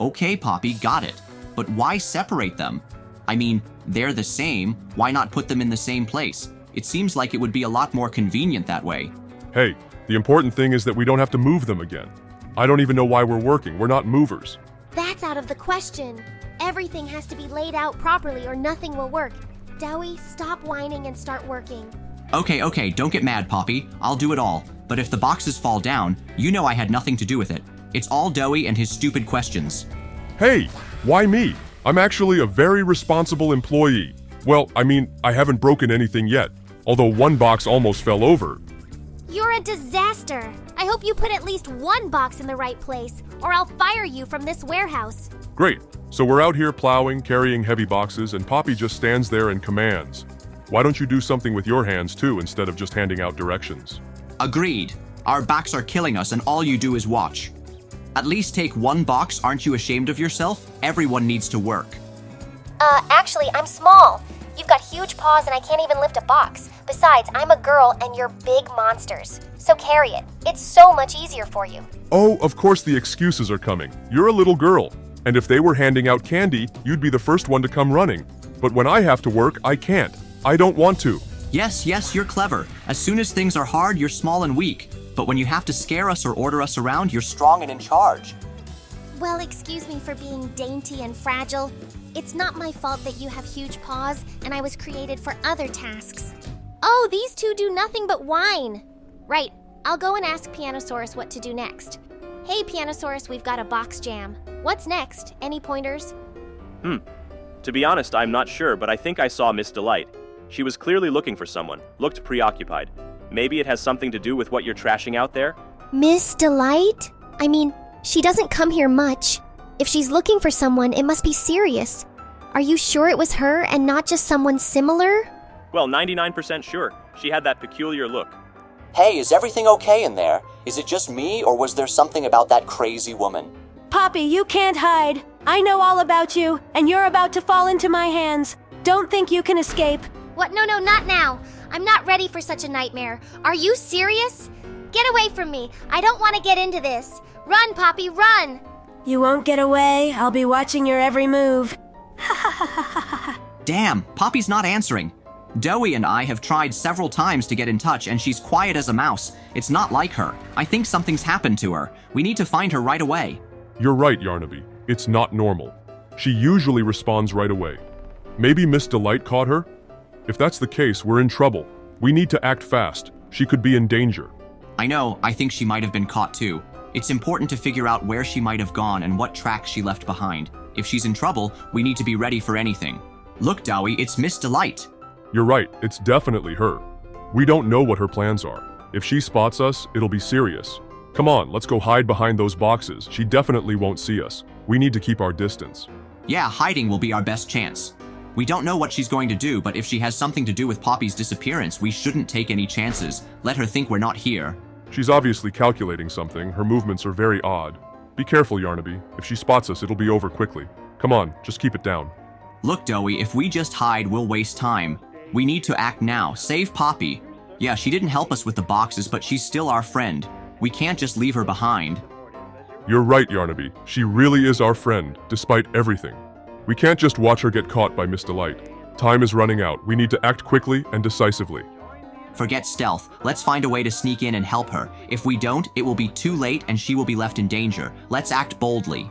Okay, Poppy, got it. But why separate them? I mean, they're the same. Why not put them in the same place? It seems like it would be a lot more convenient that way. Hey, the important thing is that we don't have to move them again. I don't even know why we're working. We're not movers. That's out of the question. Everything has to be laid out properly or nothing will work. Doey, stop whining and start working. Okay, don't get mad, Poppy. I'll do it all. But if the boxes fall down, you know I had nothing to do with it. It's all Doey and his stupid questions. Hey, why me? I'm actually a very responsible employee. Well, I mean, I haven't broken anything yet, although one box almost fell over. You're a disaster. I hope you put at least one box in the right place, or I'll fire you from this warehouse. Great. So we're out here plowing, carrying heavy boxes, and Poppy just stands there and commands. Why don't you do something with your hands too, instead of just handing out directions? Agreed. Our backs are killing us and all you do is watch. At least take one box, aren't you ashamed of yourself? Everyone needs to work. Actually, I'm small. You've got huge paws and I can't even lift a box. Besides, I'm a girl and you're big monsters. So carry it. It's so much easier for you. Oh, of course the excuses are coming. You're a little girl, and if they were handing out candy, you'd be the first one to come running. But when I have to work, I can't. I don't want to. Yes, you're clever. As soon as things are hard, you're small and weak. But when you have to scare us or order us around, you're strong and in charge. Well, excuse me for being dainty and fragile. It's not my fault that you have huge paws and I was created for other tasks. Oh, these two do nothing but whine. Right, I'll go and ask Pianosaurus what to do next. Hey, Pianosaurus, we've got a box jam. What's next? Any pointers? To be honest, I'm not sure, but I think I saw Miss Delight. She was clearly looking for someone, looked preoccupied. Maybe it has something to do with what you're trashing out there? Miss Delight? I mean, she doesn't come here much. If she's looking for someone, it must be serious. Are you sure it was her and not just someone similar? Well, 99% sure. She had that peculiar look. Hey, is everything okay in there? Is it just me, or was there something about that crazy woman? Poppy, you can't hide. I know all about you, and you're about to fall into my hands. Don't think you can escape. What? No, not now. I'm not ready for such a nightmare. Are you serious? Get away from me. I don't want to get into this. Run, Poppy, run! You won't get away. I'll be watching your every move. Damn, Poppy's not answering. Doey and I have tried several times to get in touch and she's quiet as a mouse. It's not like her. I think something's happened to her. We need to find her right away. You're right, Yarnaby. It's not normal. She usually responds right away. Maybe Miss Delight caught her? If that's the case, we're in trouble. We need to act fast. She could be in danger. I know, I think she might have been caught too. It's important to figure out where she might have gone and what tracks she left behind. If she's in trouble, we need to be ready for anything. Look, Doey, it's Miss Delight. You're right, it's definitely her. We don't know what her plans are. If she spots us, it'll be serious. Come on, let's go hide behind those boxes. She definitely won't see us. We need to keep our distance. Yeah, hiding will be our best chance. We don't know what she's going to do, but if she has something to do with Poppy's disappearance, we shouldn't take any chances. Let her think we're not here. She's obviously calculating something. Her movements are very odd. Be careful, Yarnaby. If she spots us, it'll be over quickly. Come on, just keep it down. Look, Doey, if we just hide, we'll waste time. We need to act now. Save Poppy. Yeah, she didn't help us with the boxes, but she's still our friend. We can't just leave her behind. You're right, Yarnaby. She really is our friend, despite everything. We can't just watch her get caught by Miss Delight. Time is running out. We need to act quickly and decisively. Forget stealth. Let's find a way to sneak in and help her. If we don't, it will be too late and she will be left in danger. Let's act boldly.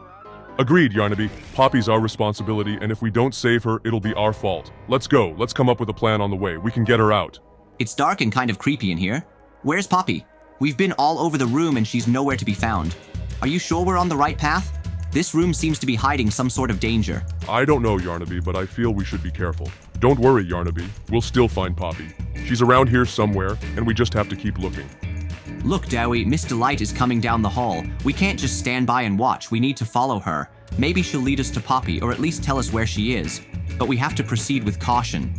Agreed, Yarnaby. Poppy's our responsibility, and if we don't save her, it'll be our fault. Let's go. Let's come up with a plan on the way. We can get her out. It's dark and kind of creepy in here. Where's Poppy? We've been all over the room and she's nowhere to be found. Are you sure we're on the right path? This room seems to be hiding some sort of danger. I don't know, Yarnaby, but I feel we should be careful. Don't worry, Yarnaby. We'll still find Poppy. She's around here somewhere, and we just have to keep looking. Look, Doey, Miss Delight is coming down the hall. We can't just stand by and watch. We need to follow her. Maybe she'll lead us to Poppy, or at least tell us where she is. But we have to proceed with caution.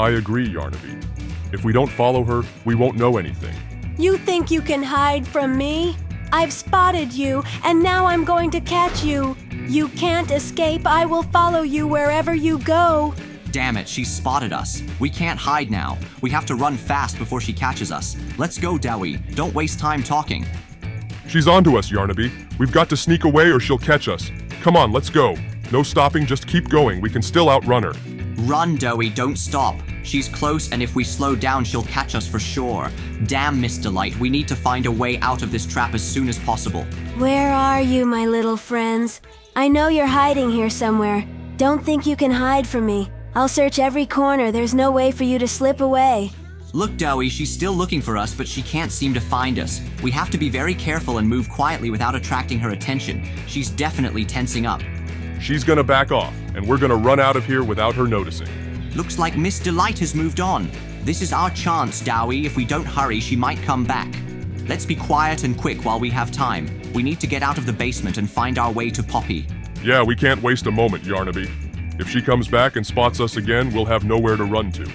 I agree, Yarnaby. If we don't follow her, we won't know anything. You think you can hide from me? I've spotted you, and now I'm going to catch you. You can't escape. I will follow you wherever you go. Damn it, she's spotted us. We can't hide now. We have to run fast before she catches us. Let's go, Doey. Don't waste time talking. She's onto us, Yarnaby. We've got to sneak away or she'll catch us. Come on, let's go. No stopping, just keep going. We can still outrun her. Run, Doey, don't stop. She's close, and if we slow down, she'll catch us for sure. Damn, Miss Delight, we need to find a way out of this trap as soon as possible. Where are you, my little friends? I know you're hiding here somewhere. Don't think you can hide from me. I'll search every corner. There's no way for you to slip away. Look, Doey, she's still looking for us, but she can't seem to find us. We have to be very careful and move quietly without attracting her attention. She's definitely tensing up. She's gonna back off, and we're gonna run out of here without her noticing. Looks like Miss Delight has moved on. This is our chance, Doey. If we don't hurry, she might come back. Let's be quiet and quick while we have time. We need to get out of the basement and find our way to Poppy. Yeah, we can't waste a moment, Yarnaby. If she comes back and spots us again, we'll have nowhere to run to.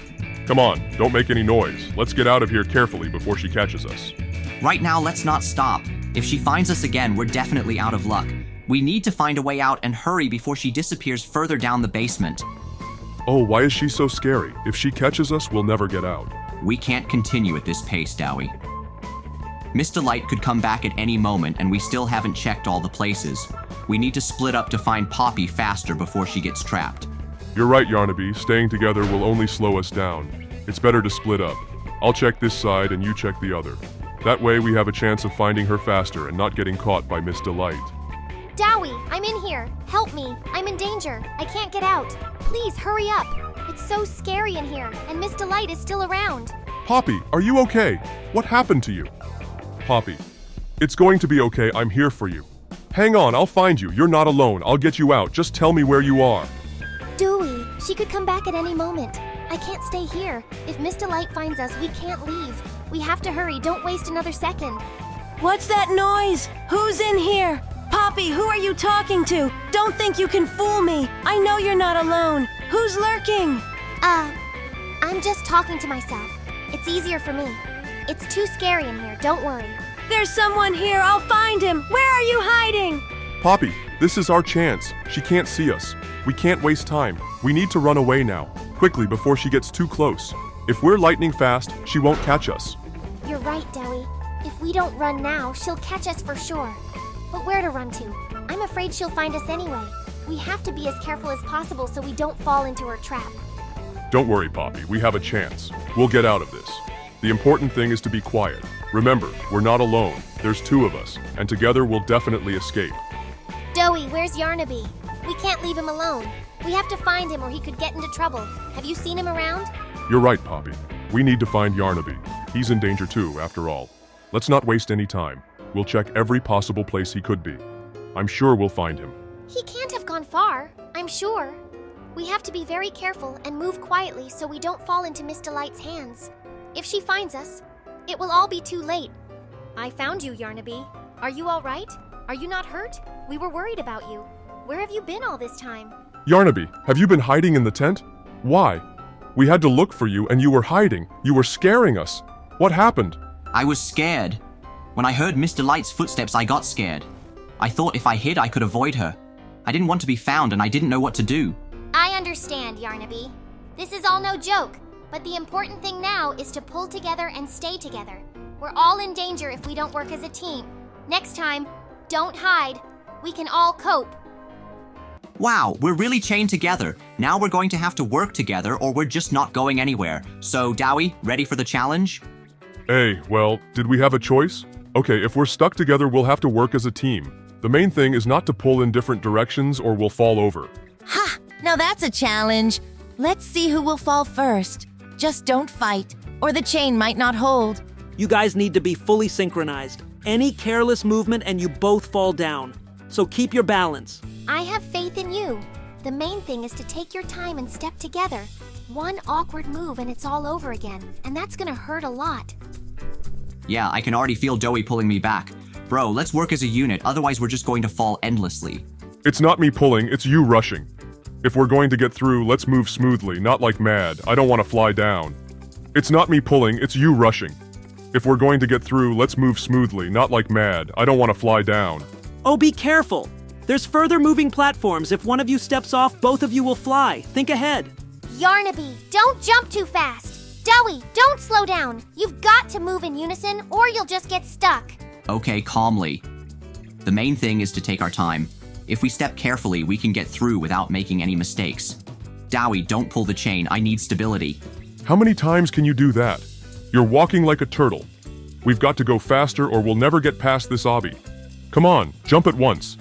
Come on, don't make any noise. Let's get out of here carefully before she catches us. Right now, let's not stop. If she finds us again, we're definitely out of luck. We need to find a way out and hurry before she disappears further down the basement. Oh, why is she so scary? If she catches us, we'll never get out. We can't continue at this pace, Doey. Miss Delight could come back at any moment, and we still haven't checked all the places. We need to split up to find Poppy faster before she gets trapped. You're right, Yarnaby. Staying together will only slow us down. It's better to split up. I'll check this side and you check the other. That way we have a chance of finding her faster and not getting caught by Miss Delight. Doey, I'm in here. Help me. I'm in danger. I can't get out. Please, hurry up. It's so scary in here, and Miss Delight is still around. Poppy, are you okay? What happened to you? Poppy, it's going to be okay. I'm here for you. Hang on, I'll find you. You're not alone. I'll get you out. Just tell me where you are. Doey, she could come back at any moment. I can't stay here. If Miss Delight finds us, we can't leave. We have to hurry. Don't waste another second. What's that noise? Who's in here? Poppy, who are you talking to? Don't think you can fool me. I know you're not alone. Who's lurking? I'm just talking to myself. It's easier for me. It's too scary in here. Don't worry. There's someone here. I'll find him. Where are you hiding? Poppy, this is our chance. She can't see us. We can't waste time. We need to run away now, quickly before she gets too close. If we're lightning fast, she won't catch us. You're right, Doey. If we don't run now, she'll catch us for sure. But where to run to? I'm afraid she'll find us anyway. We have to be as careful as possible so we don't fall into her trap. Don't worry, Poppy. We have a chance. We'll get out of this. The important thing is to be quiet. Remember, we're not alone. There's two of us, and together we'll definitely escape. Doey, where's Yarnaby? We can't leave him alone. We have to find him or he could get into trouble. Have you seen him around? You're right, Poppy. We need to find Yarnaby. He's in danger too, after all. Let's not waste any time. We'll check every possible place he could be. I'm sure we'll find him. He can't have gone far, I'm sure. We have to be very careful and move quietly so we don't fall into Miss Delight's hands. If she finds us, it will all be too late. I found you, Yarnaby. Are you all right? Are you not hurt? We were worried about you. Where have you been all this time? Yarnaby, have you been hiding in the tent? Why? We had to look for you and you were hiding. You were scaring us. What happened? I was scared. When I heard Miss Delight's footsteps, I got scared. I thought if I hid, I could avoid her. I didn't want to be found and I didn't know what to do. I understand, Yarnaby. This is all no joke, but the important thing now is to pull together and stay together. We're all in danger if we don't work as a team. Next time, don't hide. We can all cope. Wow, we're really chained together. Now we're going to have to work together or we're just not going anywhere. So, Doey, ready for the challenge? Hey, well, did we have a choice? Okay, if we're stuck together, we'll have to work as a team. The main thing is not to pull in different directions or we'll fall over. Ha! Now that's a challenge. Let's see who will fall first. Just don't fight, or the chain might not hold. You guys need to be fully synchronized. Any careless movement and you both fall down. So keep your balance. I have faith in you. The main thing is to take your time and step together. One awkward move and it's all over again, and that's gonna hurt a lot. Yeah, I can already feel Doey pulling me back. Bro, let's work as a unit, otherwise we're just going to fall endlessly. It's not me pulling, it's you rushing. If we're going to get through, let's move smoothly, not like mad. I don't want to fly down. It's not me pulling, it's you rushing. If we're going to get through, let's move smoothly, not like mad. I don't want to fly down. Oh, be careful. There's further moving platforms. If one of you steps off, both of you will fly. Think ahead. Yarnaby, don't jump too fast. Doey, don't slow down. You've got to move in unison or you'll just get stuck. Okay, calmly. The main thing is to take our time. If we step carefully, we can get through without making any mistakes. Doey, don't pull the chain. I need stability. How many times can you do that? You're walking like a turtle. We've got to go faster or we'll never get past this obby. Come on, jump at once.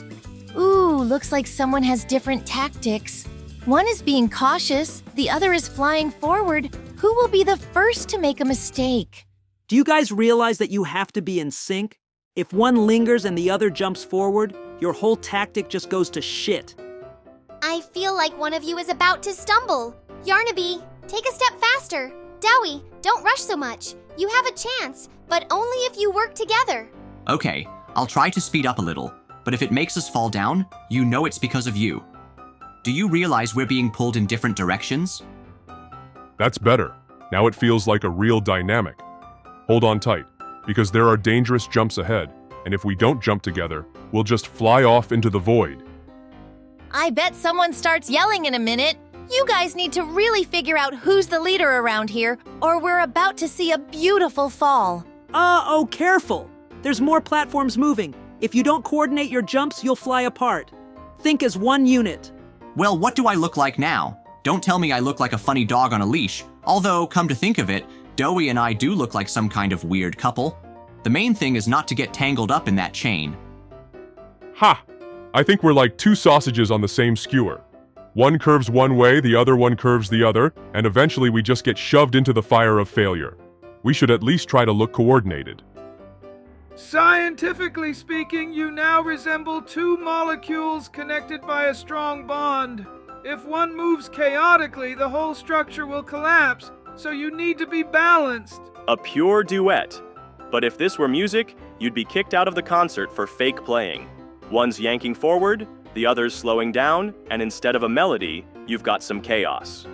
Ooh, looks like someone has different tactics. One is being cautious, the other is flying forward. Who will be the first to make a mistake? Do you guys realize that you have to be in sync? If one lingers and the other jumps forward, your whole tactic just goes to shit. I feel like one of you is about to stumble. Yarnaby, take a step faster. Doey, don't rush so much. You have a chance, but only if you work together. Okay, I'll try to speed up a little, but if it makes us fall down, you know it's because of you. Do you realize we're being pulled in different directions? That's better. Now it feels like a real dynamic. Hold on tight, because there are dangerous jumps ahead, and if we don't jump together, we'll just fly off into the void. I bet someone starts yelling in a minute. You guys need to really figure out who's the leader around here, or we're about to see a beautiful fall. Oh, careful! There's more platforms moving. If you don't coordinate your jumps, you'll fly apart. Think as one unit. Well, what do I look like now? Don't tell me I look like a funny dog on a leash. Although, come to think of it, Doey and I do look like some kind of weird couple. The main thing is not to get tangled up in that chain. Ha! I think we're like two sausages on the same skewer. One curves one way, the other one curves the other, and eventually we just get shoved into the fire of failure. We should at least try to look coordinated. Scientifically speaking, you now resemble two molecules connected by a strong bond. If one moves chaotically, the whole structure will collapse, so you need to be balanced. A pure duet. But if this were music, you'd be kicked out of the concert for fake playing. One's yanking forward, the other's slowing down, and instead of a melody, you've got some chaos.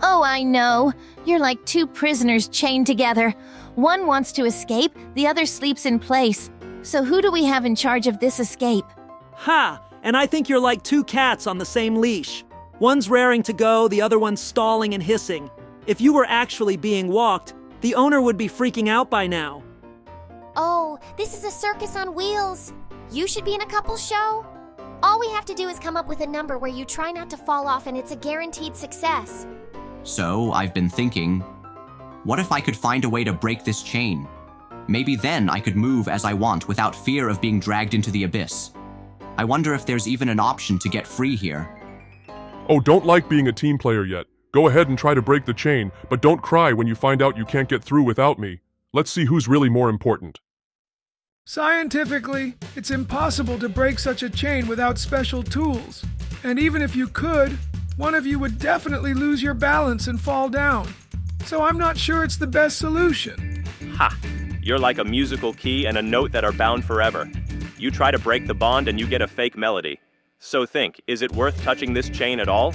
Oh, I know. You're like two prisoners chained together. One wants to escape, the other sleeps in place. So who do we have in charge of this escape? Ha! And I think you're like two cats on the same leash. One's raring to go, the other one's stalling and hissing. If you were actually being walked, the owner would be freaking out by now. Oh, this is a circus on wheels. You should be in a couple show. All we have to do is come up with a number where you try not to fall off and it's a guaranteed success. So, I've been thinking, what if I could find a way to break this chain? Maybe then I could move as I want without fear of being dragged into the abyss. I wonder if there's even an option to get free here. Oh, don't like being a team player yet. Go ahead and try to break the chain, but don't cry when you find out you can't get through without me. Let's see who's really more important. Scientifically, it's impossible to break such a chain without special tools. And even if you could, one of you would definitely lose your balance and fall down. So I'm not sure it's the best solution. Ha! You're like a musical key and a note that are bound forever. You try to break the bond and you get a fake melody. So think, is it worth touching this chain at all?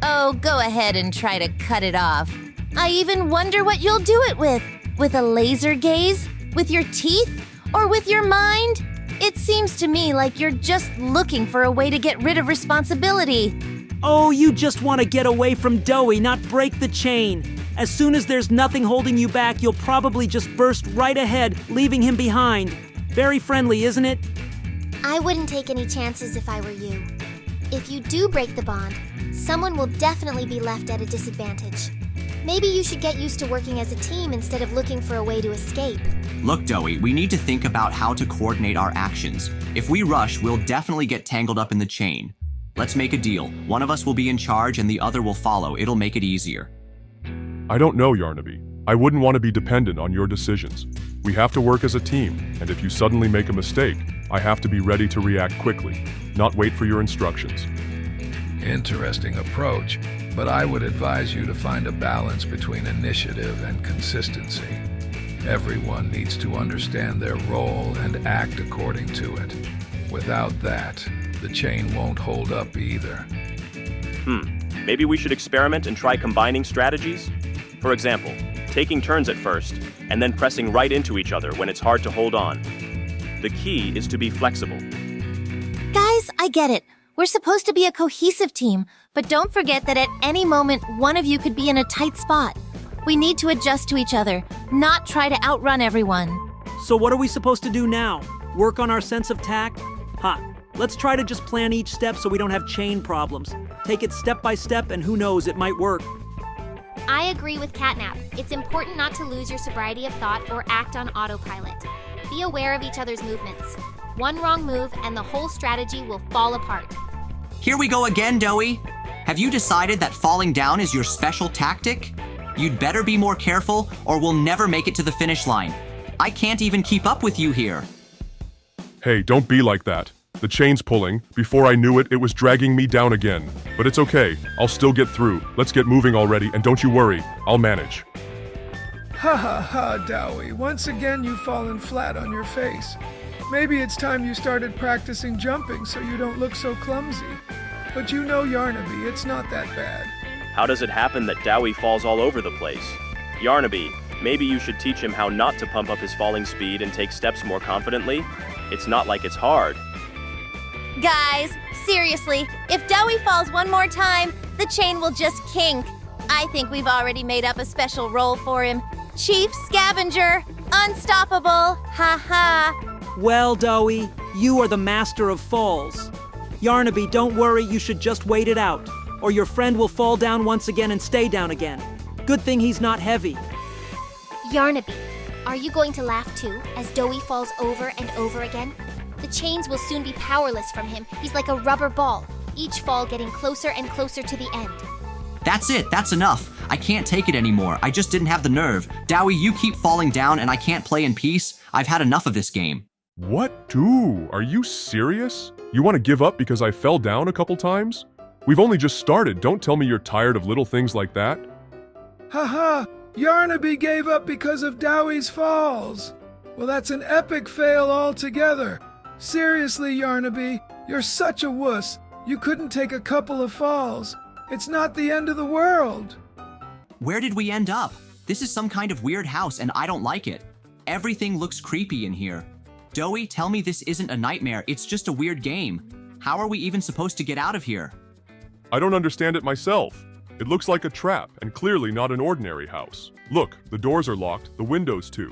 Oh, go ahead and try to cut it off. I even wonder what you'll do it with. With a laser gaze? With your teeth? Or with your mind? It seems to me like you're just looking for a way to get rid of responsibility. Oh, you just want to get away from Doey, not break the chain. As soon as there's nothing holding you back, you'll probably just burst right ahead, leaving him behind. Very friendly, isn't it? I wouldn't take any chances if I were you. If you do break the bond, someone will definitely be left at a disadvantage. Maybe you should get used to working as a team instead of looking for a way to escape. Look, Doey, we need to think about how to coordinate our actions. If we rush, we'll definitely get tangled up in the chain. Let's make a deal. One of us will be in charge and the other will follow. It'll make it easier. I don't know, Yarnaby. I wouldn't want to be dependent on your decisions. We have to work as a team, and if you suddenly make a mistake, I have to be ready to react quickly, not wait for your instructions. Interesting approach, but I would advise you to find a balance between initiative and consistency. Everyone needs to understand their role and act according to it. Without that, the chain won't hold up either. Maybe we should experiment and try combining strategies? For example, taking turns at first, and then pressing right into each other when it's hard to hold on. The key is to be flexible. Guys, I get it. We're supposed to be a cohesive team, but don't forget that at any moment, one of you could be in a tight spot. We need to adjust to each other, not try to outrun everyone. So what are we supposed to do now? Work on our sense of tact? Ha! Let's try to just plan each step so we don't have chain problems. Take it step by step, and who knows, it might work. I agree with CatNap. It's important not to lose your sobriety of thought or act on autopilot. Be aware of each other's movements. One wrong move and the whole strategy will fall apart. Here we go again, Doey. Have you decided that falling down is your special tactic? You'd better be more careful or we'll never make it to the finish line. I can't even keep up with you here. Hey, don't be like that. The chain's pulling. Before I knew it, it was dragging me down again. But it's okay. I'll still get through. Let's get moving already, and don't you worry. I'll manage. Ha ha ha, Doey. Once again you've fallen flat on your face. Maybe it's time you started practicing jumping so you don't look so clumsy. But you know, Yarnaby, it's not that bad. How does it happen that Doey falls all over the place? Yarnaby, maybe you should teach him how not to pump up his falling speed and take steps more confidently? It's not like it's hard. Guys, seriously, if Doey falls one more time, the chain will just kink. I think we've already made up a special role for him. Chief Scavenger, unstoppable, ha ha. Well, Doey, you are the master of falls. Yarnaby, don't worry, you should just wait it out, or your friend will fall down once again and stay down again. Good thing he's not heavy. Yarnaby, are you going to laugh too as Doey falls over and over again? The chains will soon be powerless from him. He's like a rubber ball, each fall getting closer and closer to the end. That's it. That's enough. I can't take it anymore. I just didn't have the nerve. Doey, you keep falling down and I can't play in peace. I've had enough of this game. What, dude? Are you serious? You want to give up because I fell down a couple times? We've only just started. Don't tell me you're tired of little things like that. Ha ha! Yarnaby gave up because of Doey's falls. Well, that's an epic fail altogether. Seriously, Yarnaby, you're such a wuss. You couldn't take a couple of falls. It's not the end of the world. Where did we end up? This is some kind of weird house and I don't like it. Everything looks creepy in here. Doey, tell me this isn't a nightmare. It's just a weird game. How are we even supposed to get out of here? I don't understand it myself. It looks like a trap and clearly not an ordinary house. Look, the doors are locked, the windows too.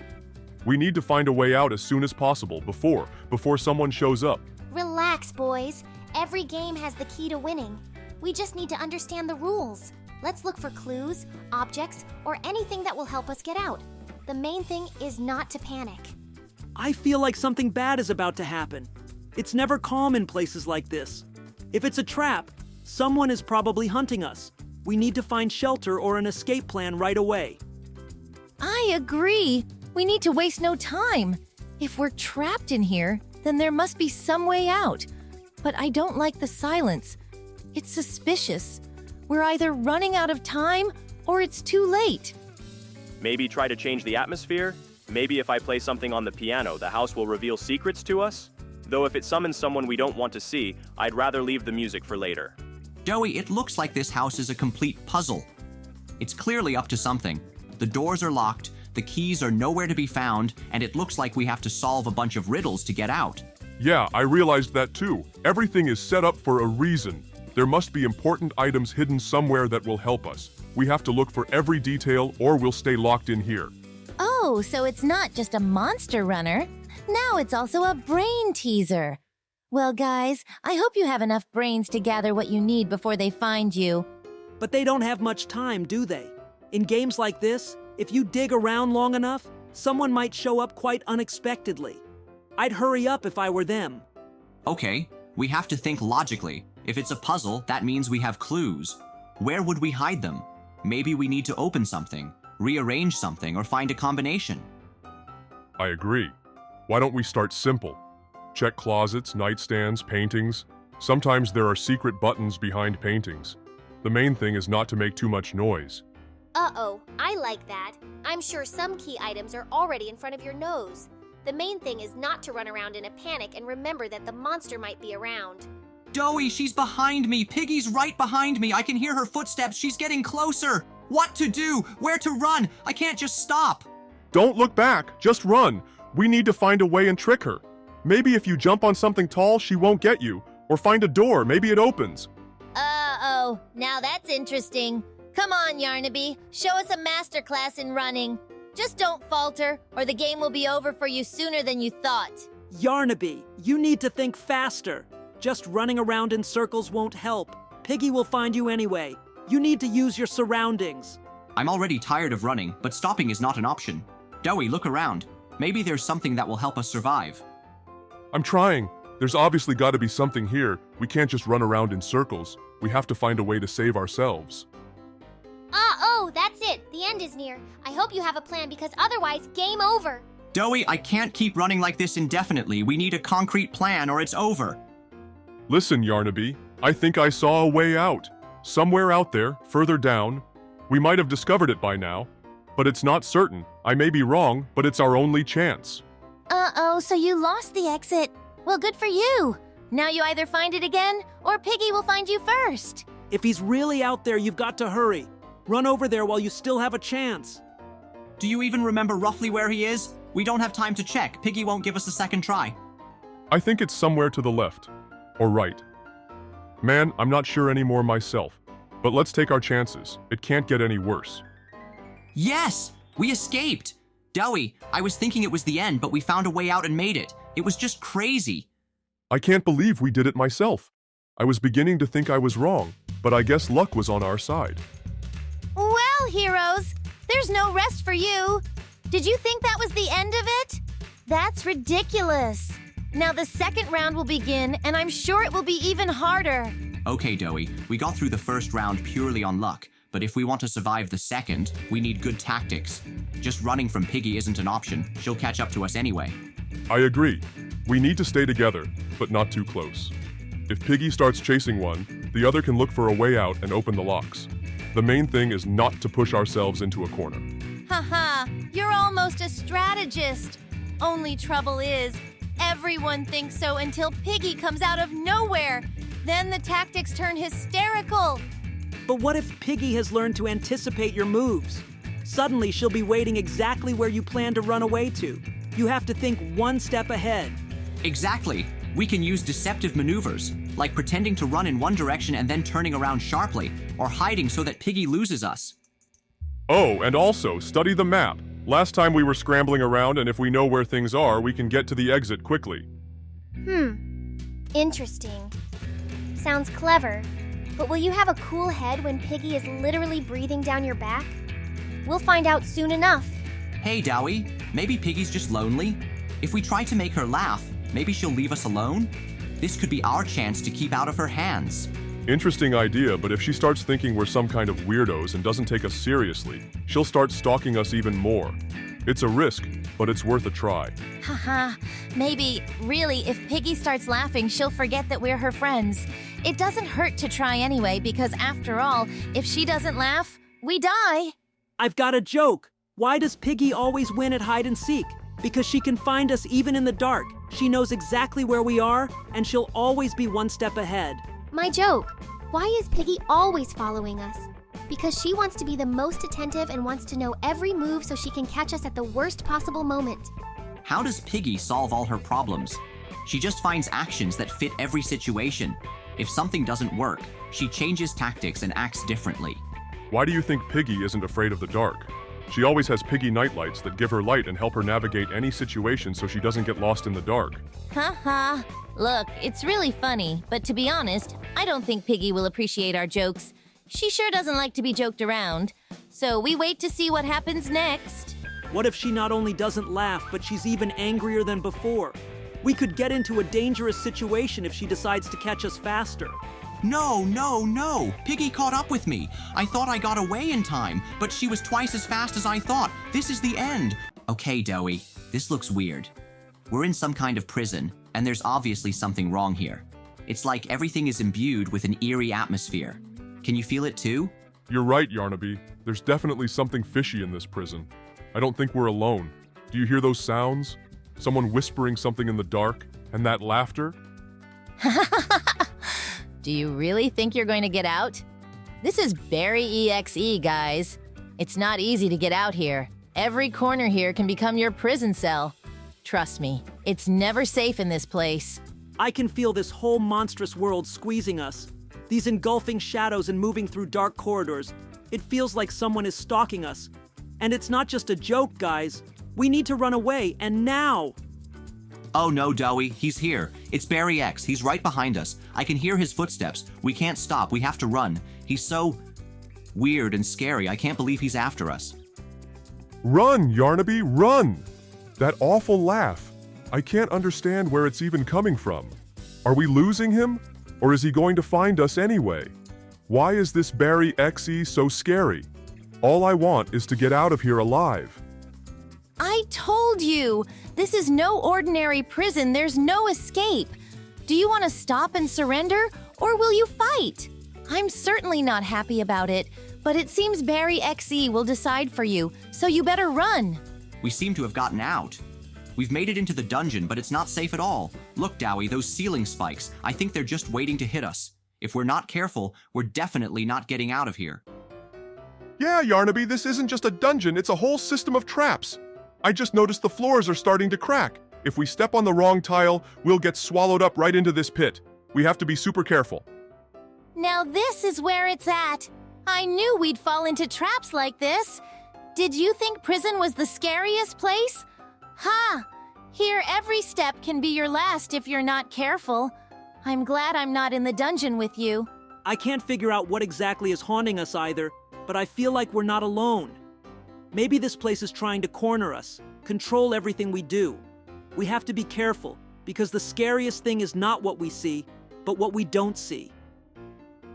We need to find a way out as soon as possible before someone shows up. Relax, boys. Every game has the key to winning. We just need to understand the rules. Let's look for clues, objects, or anything that will help us get out. The main thing is not to panic. I feel like something bad is about to happen. It's never calm in places like this. If it's a trap, someone is probably hunting us. We need to find shelter or an escape plan right away. I agree. We need to waste no time. If we're trapped in here, then there must be some way out. But I don't like the silence. It's suspicious. We're either running out of time or it's too late. Maybe try to change the atmosphere? Maybe if I play something on the piano, the house will reveal secrets to us? Though if it summons someone we don't want to see, I'd rather leave the music for later. Doey, it looks like this house is a complete puzzle. It's clearly up to something. The doors are locked, the keys are nowhere to be found, and it looks like we have to solve a bunch of riddles to get out. Yeah, I realized that too. Everything is set up for a reason. There must be important items hidden somewhere that will help us. We have to look for every detail or we'll stay locked in here. Oh, so it's not just a monster runner. Now it's also a brain teaser. Well, guys, I hope you have enough brains to gather what you need before they find you. But they don't have much time, do they? In games like this, if you dig around long enough, someone might show up quite unexpectedly. I'd hurry up if I were them. Okay, we have to think logically. If it's a puzzle, that means we have clues. Where would we hide them? Maybe we need to open something, rearrange something, or find a combination. I agree. Why don't we start simple? Check closets, nightstands, paintings. Sometimes there are secret buttons behind paintings. The main thing is not to make too much noise. Uh-oh, I like that. I'm sure some key items are already in front of your nose. The main thing is not to run around in a panic and remember that the monster might be around. Doey, she's behind me. Piggy's right behind me. I can hear her footsteps. She's getting closer. What to do? Where to run? I can't just stop. Don't look back, just run. We need to find a way and trick her. Maybe if you jump on something tall, she won't get you. Or find a door, maybe it opens. Uh-oh, now that's interesting. Come on, Yarnaby, show us a masterclass in running. Just don't falter, or the game will be over for you sooner than you thought. Yarnaby, you need to think faster. Just running around in circles won't help. Piggy will find you anyway. You need to use your surroundings. I'm already tired of running, but stopping is not an option. Doey, look around. Maybe there's something that will help us survive. I'm trying. There's obviously got to be something here. We can't just run around in circles. We have to find a way to save ourselves. Oh, that's it. The end is near. I hope you have a plan because otherwise, game over. Doey, I can't keep running like this indefinitely. We need a concrete plan or it's over. Listen, Yarnaby, I think I saw a way out. Somewhere out there, further down. We might have discovered it by now, but it's not certain. I may be wrong, but it's our only chance. Uh-oh, so you lost the exit. Well, good for you. Now you either find it again, or Piggy will find you first. If he's really out there, you've got to hurry. Run over there while you still have a chance. Do you even remember roughly where he is? We don't have time to check. Piggy won't give us a second try. I think it's somewhere to the left. Or right. Man, I'm not sure anymore myself. But let's take our chances. It can't get any worse. Yes! We escaped! Doey, I was thinking it was the end, but we found a way out and made it. It was just crazy. I can't believe we did it myself. I was beginning to think I was wrong, but I guess luck was on our side. Well, heroes, there's no rest for you. Did you think that was the end of it? That's ridiculous. Now the second round will begin, and I'm sure it will be even harder. Okay, Doey, we got through the first round purely on luck, but if we want to survive the second, we need good tactics. Just running from Piggy isn't an option. She'll catch up to us anyway. I agree. We need to stay together, but not too close. If Piggy starts chasing one, the other can look for a way out and open the locks. The main thing is not to push ourselves into a corner. Haha, you're almost a strategist. Only trouble is, everyone thinks so until Piggy comes out of nowhere. Then the tactics turn hysterical. But what if Piggy has learned to anticipate your moves? Suddenly, she'll be waiting exactly where you plan to run away to. You have to think one step ahead. Exactly. We can use deceptive maneuvers, like pretending to run in one direction and then turning around sharply, or hiding so that Piggy loses us. Oh, and also, study the map. Last time we were scrambling around, and if we know where things are, we can get to the exit quickly. Interesting. Sounds clever. But will you have a cool head when Piggy is literally breathing down your back? We'll find out soon enough. Hey, Doey, maybe Piggy's just lonely? If we try to make her laugh, maybe she'll leave us alone? This could be our chance to keep out of her hands. Interesting idea, but if she starts thinking we're some kind of weirdos and doesn't take us seriously, she'll start stalking us even more. It's a risk, but it's worth a try. Haha, maybe, really, if Piggy starts laughing, she'll forget that we're her friends. It doesn't hurt to try anyway, because after all, if she doesn't laugh, we die. I've got a joke. Why does Piggy always win at hide and seek? Because she can find us even in the dark. She knows exactly where we are, and she'll always be one step ahead. My joke. Why is Piggy always following us? Because she wants to be the most attentive and wants to know every move so she can catch us at the worst possible moment. How does Piggy solve all her problems? She just finds actions that fit every situation. If something doesn't work, she changes tactics and acts differently. Why do you think Piggy isn't afraid of the dark? She always has Piggy nightlights that give her light and help her navigate any situation so she doesn't get lost in the dark. Haha. Look, it's really funny, but to be honest, I don't think Piggy will appreciate our jokes. She sure doesn't like to be joked around. So we wait to see what happens next. What if she not only doesn't laugh, but she's even angrier than before? We could get into a dangerous situation if she decides to catch us faster. No, no, no! Piggy caught up with me. I thought I got away in time, but she was twice as fast as I thought. This is the end. Okay, Doey, this looks weird. We're in some kind of prison, and there's obviously something wrong here. It's like everything is imbued with an eerie atmosphere. Can you feel it too? You're right, Yarnaby. There's definitely something fishy in this prison. I don't think we're alone. Do you hear those sounds? Someone whispering something in the dark, and that laughter? Do you really think you're going to get out? This is very EXE, guys. It's not easy to get out here. Every corner here can become your prison cell. Trust me, it's never safe in this place. I can feel this whole monstrous world squeezing us. These engulfing shadows and moving through dark corridors. It feels like someone is stalking us. And it's not just a joke, guys. We need to run away, and now! Oh no, Doey, he's here. It's Barry X. He's right behind us. I can hear his footsteps. We can't stop. We have to run. He's so weird and scary. I can't believe he's after us. Run, Yarnaby, run! That awful laugh. I can't understand where it's even coming from. Are we losing him? Or is he going to find us anyway? Why is this Barry XE so scary? All I want is to get out of here alive. I told you! This is no ordinary prison. There's no escape. Do you want to stop and surrender, or will you fight? I'm certainly not happy about it, but it seems Barry XE will decide for you, so you better run. We seem to have gotten out. We've made it into the dungeon, but it's not safe at all. Look, Doey, those ceiling spikes. I think they're just waiting to hit us. If we're not careful, we're definitely not getting out of here. Yeah, Yarnaby, this isn't just a dungeon, it's a whole system of traps. I just noticed the floors are starting to crack. If we step on the wrong tile, we'll get swallowed up right into this pit. We have to be super careful. Now this is where it's at. I knew we'd fall into traps like this. Did you think prison was the scariest place? Ha! Here every step can be your last if you're not careful. I'm glad I'm not in the dungeon with you. I can't figure out what exactly is haunting us either, but I feel like we're not alone. Maybe this place is trying to corner us, control everything we do. We have to be careful, because the scariest thing is not what we see, but what we don't see.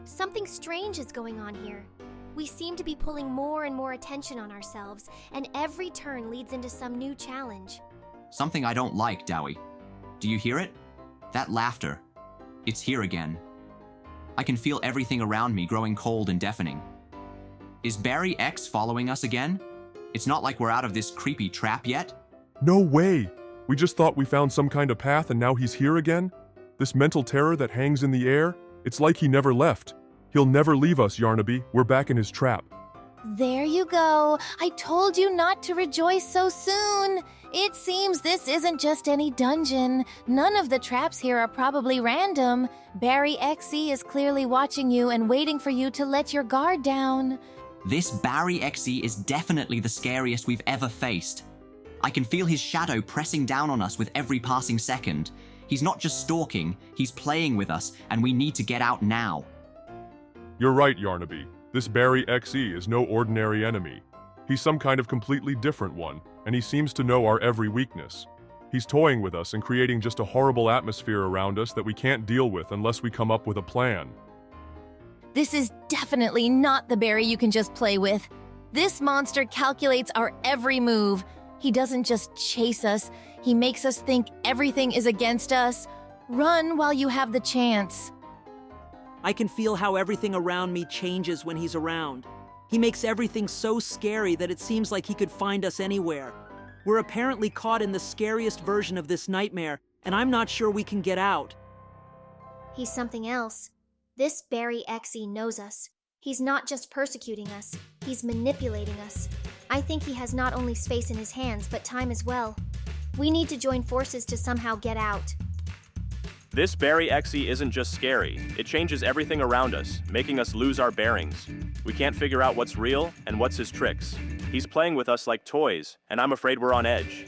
Something strange is going on here. We seem to be pulling more and more attention on ourselves, and every turn leads into some new challenge. Something I don't like, Doey. Do you hear it? That laughter. It's here again. I can feel everything around me growing cold and deafening. Is Barry X following us again? It's not like we're out of this creepy trap yet. No way! We just thought we found some kind of path and now he's here again? This mental terror that hangs in the air? It's like he never left. He'll never leave us, Yarnaby. We're back in his trap. There you go. I told you not to rejoice so soon. It seems this isn't just any dungeon. None of the traps here are probably random. Barry XE is clearly watching you and waiting for you to let your guard down. This Barry XE is definitely the scariest we've ever faced. I can feel his shadow pressing down on us with every passing second. He's not just stalking, he's playing with us, and we need to get out now. You're right, Yarnaby. This Barry XE is no ordinary enemy. He's some kind of completely different one, and he seems to know our every weakness. He's toying with us and creating just a horrible atmosphere around us that we can't deal with unless we come up with a plan. This is definitely not the Barry you can just play with. This monster calculates our every move. He doesn't just chase us, he makes us think everything is against us. Run while you have the chance. I can feel how everything around me changes when he's around. He makes everything so scary that it seems like he could find us anywhere. We're apparently caught in the scariest version of this nightmare, and I'm not sure we can get out. He's something else. This Barry XE knows us. He's not just persecuting us, he's manipulating us. I think he has not only space in his hands, but time as well. We need to join forces to somehow get out. This Barry XE isn't just scary, it changes everything around us, making us lose our bearings. We can't figure out what's real and what's his tricks. He's playing with us like toys, and I'm afraid we're on edge.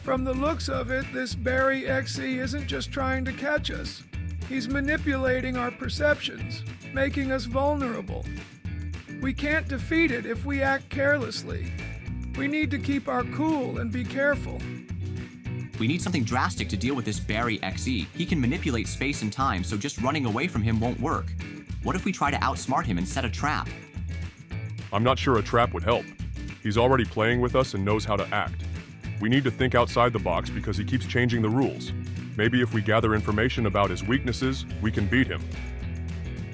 From the looks of it, this Barry XE isn't just trying to catch us. He's manipulating our perceptions, making us vulnerable. We can't defeat it if we act carelessly. We need to keep our cool and be careful. We need something drastic to deal with this Barry XE. He can manipulate space and time, so just running away from him won't work. What if we try to outsmart him and set a trap? I'm not sure a trap would help. He's already playing with us and knows how to act. We need to think outside the box because he keeps changing the rules. Maybe if we gather information about his weaknesses, we can beat him.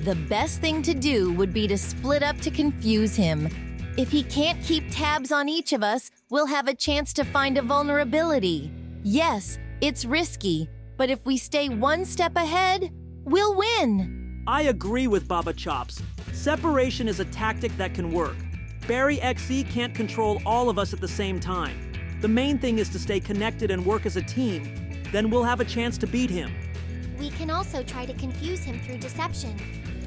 The best thing to do would be to split up to confuse him. If he can't keep tabs on each of us, we'll have a chance to find a vulnerability. Yes, it's risky, but if we stay one step ahead, we'll win. I agree with Baba Chops. Separation is a tactic that can work. Barry XE can't control all of us at the same time. The main thing is to stay connected and work as a team. Then we'll have a chance to beat him. We can also try to confuse him through deception.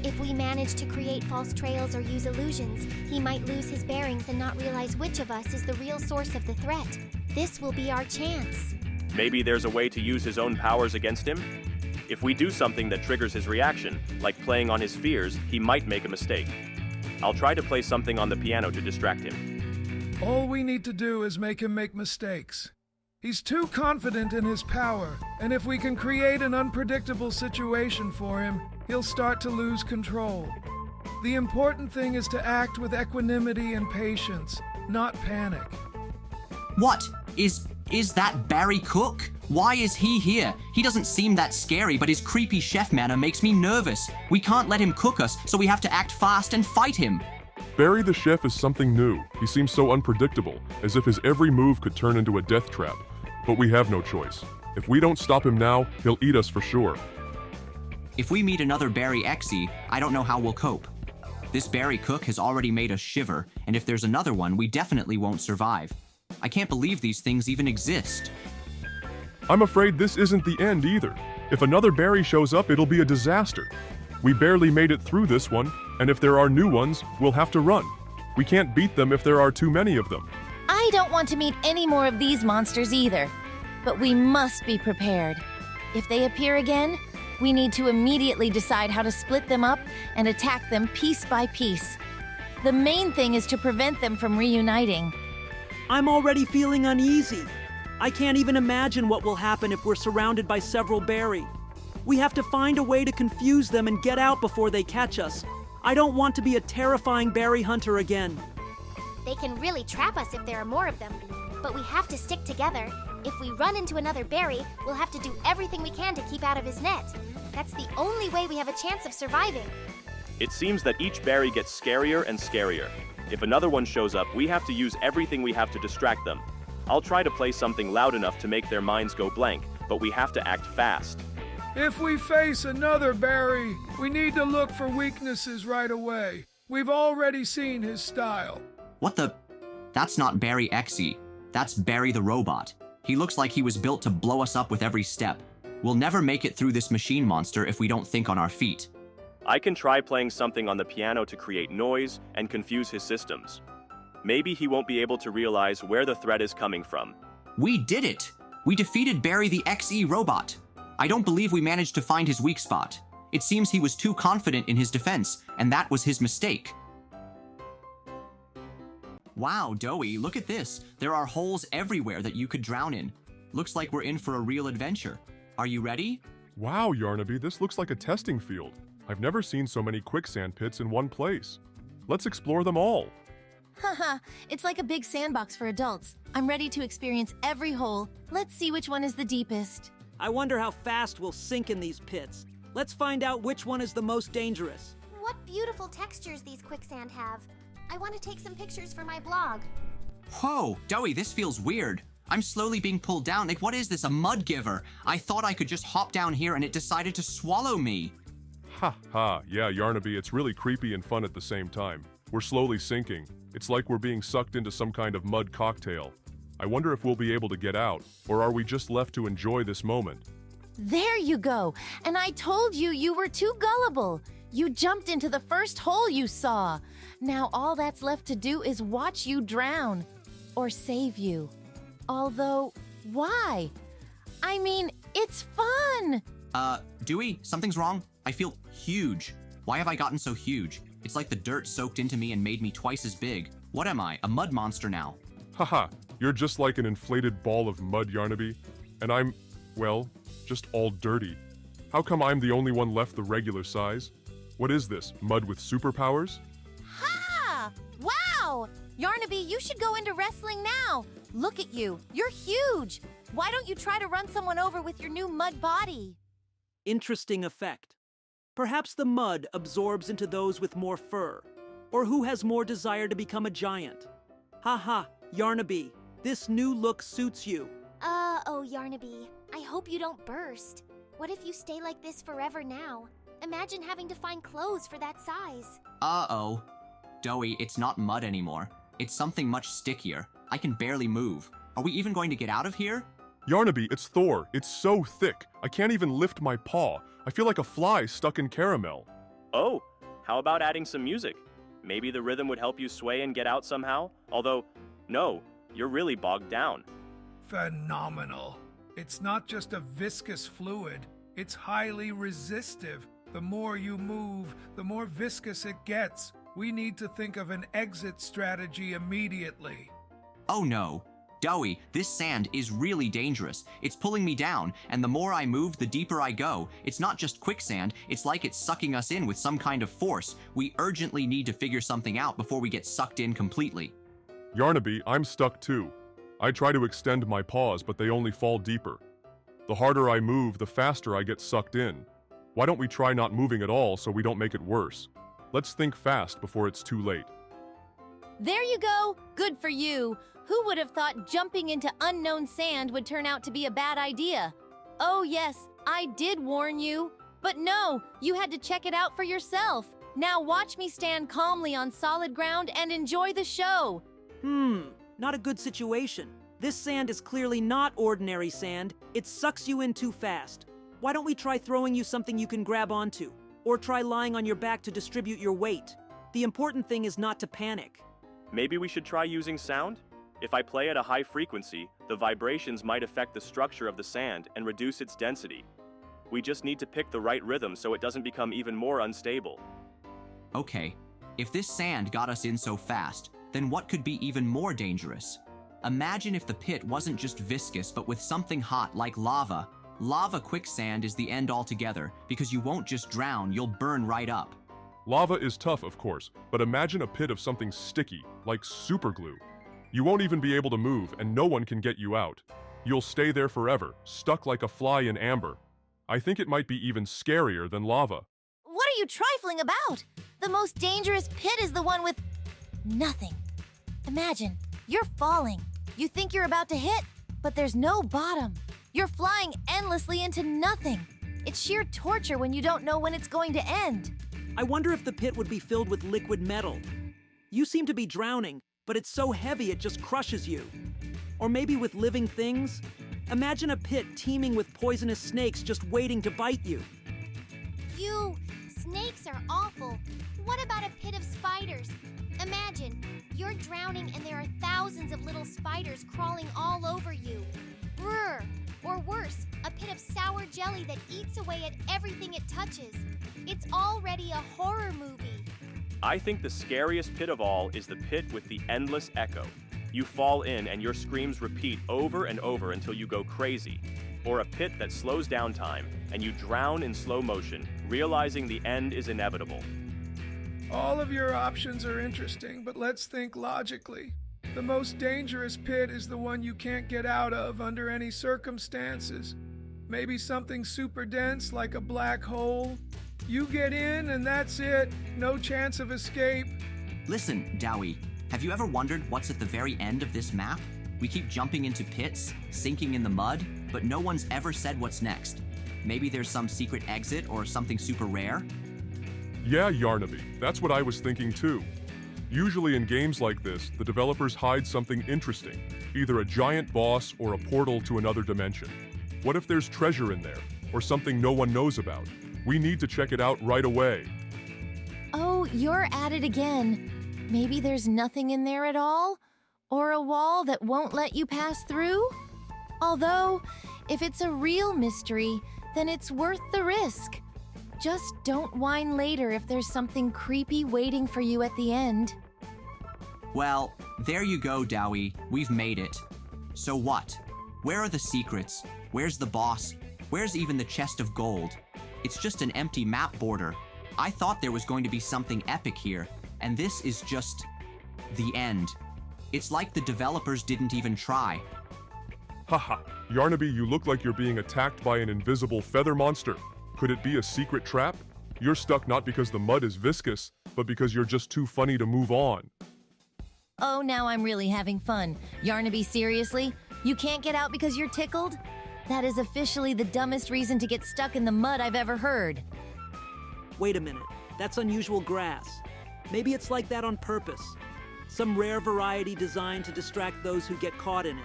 If we manage to create false trails or use illusions, he might lose his bearings and not realize which of us is the real source of the threat. This will be our chance. Maybe there's a way to use his own powers against him? If we do something that triggers his reaction, like playing on his fears, he might make a mistake. I'll try to play something on the piano to distract him. All we need to do is make him make mistakes. He's too confident in his power, and if we can create an unpredictable situation for him, he'll start to lose control. The important thing is to act with equanimity and patience, not panic. What? Is that Barry Cook? Why is he here? He doesn't seem that scary, but his creepy chef manner makes me nervous. We can't let him cook us, so we have to act fast and fight him. Barry the chef is something new. He seems so unpredictable, as if his every move could turn into a death trap. But we have no choice. If we don't stop him now, he'll eat us for sure. If we meet another Barry Exy, I don't know how we'll cope. This Barry Cook has already made us shiver, and if there's another one, we definitely won't survive. I can't believe these things even exist. I'm afraid this isn't the end either. If another Barry shows up, it'll be a disaster. We barely made it through this one, and if there are new ones, we'll have to run. We can't beat them if there are too many of them. I don't want to meet any more of these monsters either, but we must be prepared. If they appear again, we need to immediately decide how to split them up and attack them piece by piece. The main thing is to prevent them from reuniting. I'm already feeling uneasy. I can't even imagine what will happen if we're surrounded by several Barry. We have to find a way to confuse them and get out before they catch us. I don't want to be a terrifying Barry hunter again. They can really trap us if there are more of them, but we have to stick together. If we run into another Barry, we'll have to do everything we can to keep out of his net. That's the only way we have a chance of surviving. It seems that each Barry gets scarier and scarier. If another one shows up, we have to use everything we have to distract them. I'll try to play something loud enough to make their minds go blank, but we have to act fast. If we face another Barry, we need to look for weaknesses right away. We've already seen his style. What the? That's not Barry Exy. That's Barry the robot. He looks like he was built to blow us up with every step. We'll never make it through this machine monster if we don't think on our feet. I can try playing something on the piano to create noise and confuse his systems. Maybe he won't be able to realize where the threat is coming from. We did it! We defeated Barry the XE robot. I don't believe we managed to find his weak spot. It seems he was too confident in his defense, and that was his mistake. Wow, Doey, look at this. There are holes everywhere that you could drown in. Looks like we're in for a real adventure. Are you ready? Wow, Yarnaby, this looks like a testing field. I've never seen so many quicksand pits in one place. Let's explore them all. Haha, it's like a big sandbox for adults. I'm ready to experience every hole. Let's see which one is the deepest. I wonder how fast we'll sink in these pits. Let's find out which one is the most dangerous. What beautiful textures these quicksand have. I want to take some pictures for my blog. Whoa, Doey, this feels weird. I'm slowly being pulled down. Like, what is this, a mud giver? I thought I could just hop down here and it decided to swallow me. Ha ha, yeah, Yarnaby, it's really creepy and fun at the same time. We're slowly sinking. It's like we're being sucked into some kind of mud cocktail. I wonder if we'll be able to get out, or are we just left to enjoy this moment? There you go. And I told you you were too gullible. You jumped into the first hole you saw. Now all that's left to do is watch you drown. Or save you. Although, why? I mean, it's fun! Doey, something's wrong. I feel huge. Why have I gotten so huge? It's like the dirt soaked into me and made me twice as big. What am I, a mud monster now? Haha, you're just like an inflated ball of mud, Yarnaby. And I'm, well, just all dirty. How come I'm the only one left the regular size? What is this, mud with superpowers? Ha! Wow! Yarnaby, you should go into wrestling now. Look at you. You're huge. Why don't you try to run someone over with your new mud body? Interesting effect. Perhaps the mud absorbs into those with more fur, or who has more desire to become a giant. Haha, Yarnaby, this new look suits you. Oh, Yarnaby, I hope you don't burst. What if you stay like this forever now? Imagine having to find clothes for that size. Uh-oh. Doey, it's not mud anymore. It's something much stickier. I can barely move. Are we even going to get out of here? Yarnaby, it's Thor. It's so thick. I can't even lift my paw. I feel like a fly stuck in caramel. Oh, how about adding some music? Maybe the rhythm would help you sway and get out somehow? Although, no, you're really bogged down. Phenomenal. It's not just a viscous fluid, it's highly resistive. The more you move, the more viscous it gets. We need to think of an exit strategy immediately. Oh no. Doey, this sand is really dangerous. It's pulling me down, and the more I move, the deeper I go. It's not just quicksand, it's like it's sucking us in with some kind of force. We urgently need to figure something out before we get sucked in completely. Yarnaby, I'm stuck too. I try to extend my paws, but they only fall deeper. The harder I move, the faster I get sucked in. Why don't we try not moving at all so we don't make it worse? Let's think fast before it's too late. There you go. Good for you. Who would have thought jumping into unknown sand would turn out to be a bad idea? Oh yes, I did warn you. But no, you had to check it out for yourself. Now watch me stand calmly on solid ground and enjoy the show. Not a good situation. This sand is clearly not ordinary sand. It sucks you in too fast. Why don't we try throwing you something you can grab onto? Or try lying on your back to distribute your weight? The important thing is not to panic. Maybe we should try using sound? If I play at a high frequency, the vibrations might affect the structure of the sand and reduce its density. We just need to pick the right rhythm so it doesn't become even more unstable. Okay, if this sand got us in so fast, then what could be even more dangerous? Imagine if the pit wasn't just viscous but with something hot like lava. Lava quicksand is the end altogether, because you won't just drown, you'll burn right up. Lava is tough, of course, but imagine a pit of something sticky, like superglue. You won't even be able to move, and no one can get you out. You'll stay there forever, stuck like a fly in amber. I think it might be even scarier than lava. What are you trifling about? The most dangerous pit is the one with nothing. Imagine, you're falling. You think you're about to hit, but there's no bottom. You're flying endlessly into nothing. It's sheer torture when you don't know when it's going to end. I wonder if the pit would be filled with liquid metal. You seem to be drowning, but it's so heavy it just crushes you. Or maybe with living things? Imagine a pit teeming with poisonous snakes just waiting to bite you. Phew, snakes are awful. What about a pit of spiders? Imagine, you're drowning and there are thousands of little spiders crawling all over you. Brr! Or worse, a pit of sour jelly that eats away at everything it touches. It's already a horror movie. I think the scariest pit of all is the pit with the endless echo. You fall in and your screams repeat over and over until you go crazy. Or a pit that slows down time and you drown in slow motion, realizing the end is inevitable. All of your options are interesting, but let's think logically. The most dangerous pit is the one you can't get out of under any circumstances. Maybe something super dense like a black hole. You get in and that's it. No chance of escape. Listen, Doey, have you ever wondered what's at the very end of this map? We keep jumping into pits, sinking in the mud, but no one's ever said what's next. Maybe there's some secret exit or something super rare? Yeah, Yarnaby, that's what I was thinking too. Usually in games like this, the developers hide something interesting, either a giant boss or a portal to another dimension. What if there's treasure in there, or something no one knows about? We need to check it out right away. Oh, you're at it again. Maybe there's nothing in there at all? Or a wall that won't let you pass through? Although, if it's a real mystery, then it's worth the risk. Just don't whine later if there's something creepy waiting for you at the end. Well, there you go, Doey. We've made it. So what? Where are the secrets? Where's the boss? Where's even the chest of gold? It's just an empty map border. I thought there was going to be something epic here, and this is just the end. It's like the developers didn't even try. Haha, Yarnaby, you look like you're being attacked by an invisible feather monster. Could it be a secret trap? You're stuck not because the mud is viscous, but because you're just too funny to move on. Oh, now I'm really having fun. Yarnaby, seriously? You can't get out because you're tickled? That is officially the dumbest reason to get stuck in the mud I've ever heard. Wait a minute, that's unusual grass. Maybe it's like that on purpose. Some rare variety designed to distract those who get caught in it.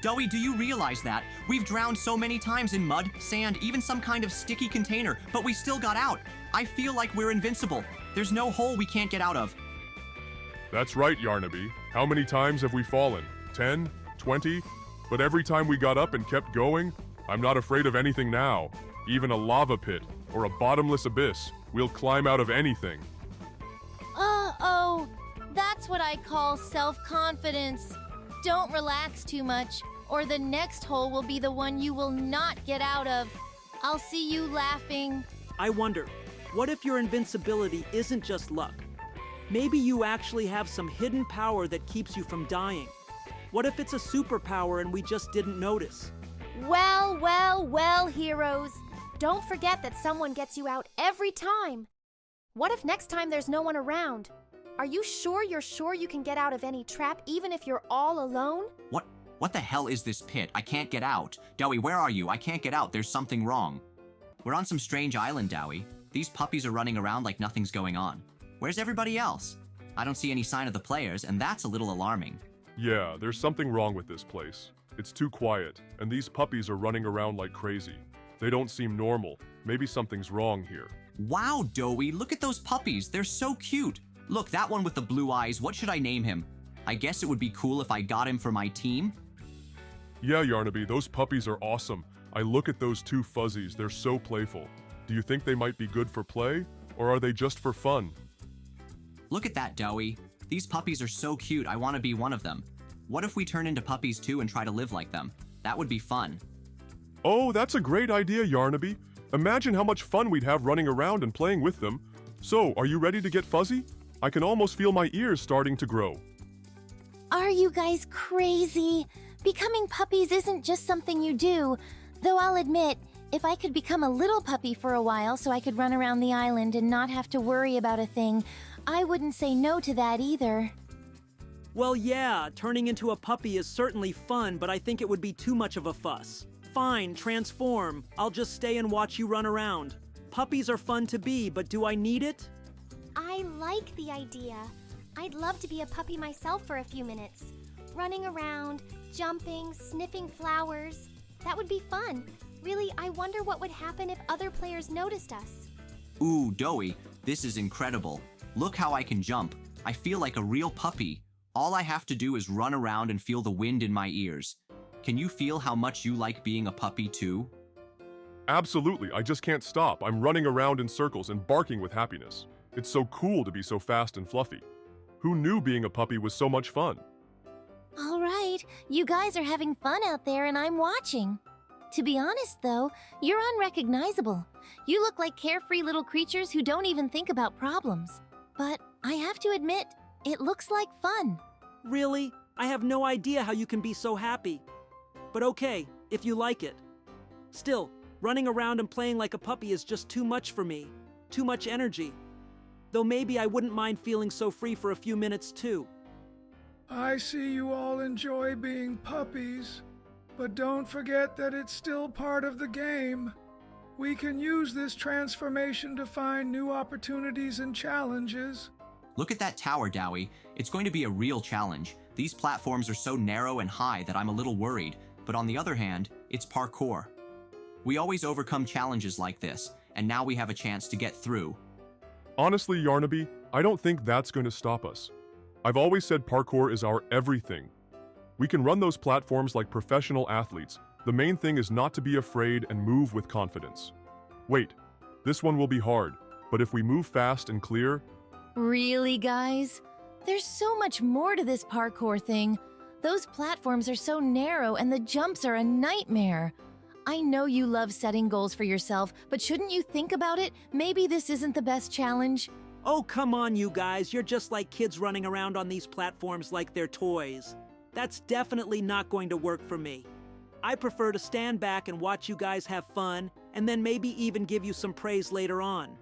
Doey, do you realize that? We've drowned so many times in mud, sand, even some kind of sticky container, but we still got out. I feel like we're invincible. There's no hole we can't get out of. That's right, Yarnaby. How many times have we fallen? 10? 20? But every time we got up and kept going, I'm not afraid of anything now. Even a lava pit or a bottomless abyss, we'll climb out of anything. Oh, that's what I call self-confidence. Don't relax too much, or the next hole will be the one you will not get out of. I'll see you laughing. I wonder, what if your invincibility isn't just luck? Maybe you actually have some hidden power that keeps you from dying. What if it's a superpower and we just didn't notice? Well, heroes. Don't forget that someone gets you out every time. What if next time there's no one around? Are you sure you can get out of any trap even if you're all alone? What the hell is this pit? I can't get out. Doey, where are you? I can't get out. There's something wrong. We're on some strange island, Doey. These puppies are running around like nothing's going on. Where's everybody else? I don't see any sign of the players, and that's a little alarming. Yeah, there's something wrong with this place. It's too quiet, and these puppies are running around like crazy. They don't seem normal. Maybe something's wrong here. Wow, Doey, look at those puppies. They're so cute. Look, that one with the blue eyes, what should I name him? I guess it would be cool if I got him for my team. Yeah, Yarnaby, those puppies are awesome. I look at those two fuzzies, they're so playful. Do you think they might be good for play, or are they just for fun? Look at that, Doey. These puppies are so cute, I want to be one of them. What if we turn into puppies too and try to live like them? That would be fun. Oh, that's a great idea, Yarnaby. Imagine how much fun we'd have running around and playing with them. So, are you ready to get fuzzy? I can almost feel my ears starting to grow. Are you guys crazy? Becoming puppies isn't just something you do. Though I'll admit, if I could become a little puppy for a while so I could run around the island and not have to worry about a thing, I wouldn't say no to that either. Well, yeah, turning into a puppy is certainly fun, but I think it would be too much of a fuss. Fine, transform. I'll just stay and watch you run around. Puppies are fun to be, but do I need it? I like the idea. I'd love to be a puppy myself for a few minutes. Running around, jumping, sniffing flowers. That would be fun. Really, I wonder what would happen if other players noticed us. Ooh, Doey, this is incredible. Look how I can jump. I feel like a real puppy. All I have to do is run around and feel the wind in my ears. Can you feel how much you like being a puppy too? Absolutely, I just can't stop. I'm running around in circles and barking with happiness. It's so cool to be so fast and fluffy. Who knew being a puppy was so much fun? All right, you guys are having fun out there and I'm watching. To be honest though, you're unrecognizable. You look like carefree little creatures who don't even think about problems. But I have to admit, it looks like fun. Really? I have no idea how you can be so happy. But okay, if you like it. Still, running around and playing like a puppy is just too much for me. Too much energy. Though maybe I wouldn't mind feeling so free for a few minutes too. I see you all enjoy being puppies, but don't forget that it's still part of the game. We can use this transformation to find new opportunities and challenges. Look at that tower, Doey. It's going to be a real challenge. These platforms are so narrow and high that I'm a little worried, but on the other hand, it's parkour. We always overcome challenges like this, and now we have a chance to get through. Honestly, Yarnaby, I don't think that's going to stop us. I've always said parkour is our everything. We can run those platforms like professional athletes. The main thing is not to be afraid and move with confidence. Wait, this one will be hard, but if we move fast and clear... Really, guys? There's so much more to this parkour thing. Those platforms are so narrow and the jumps are a nightmare. I know you love setting goals for yourself, but shouldn't you think about it? Maybe this isn't the best challenge. Oh, come on, you guys. You're just like kids running around on these platforms like they're toys. That's definitely not going to work for me. I prefer to stand back and watch you guys have fun, and then maybe even give you some praise later on.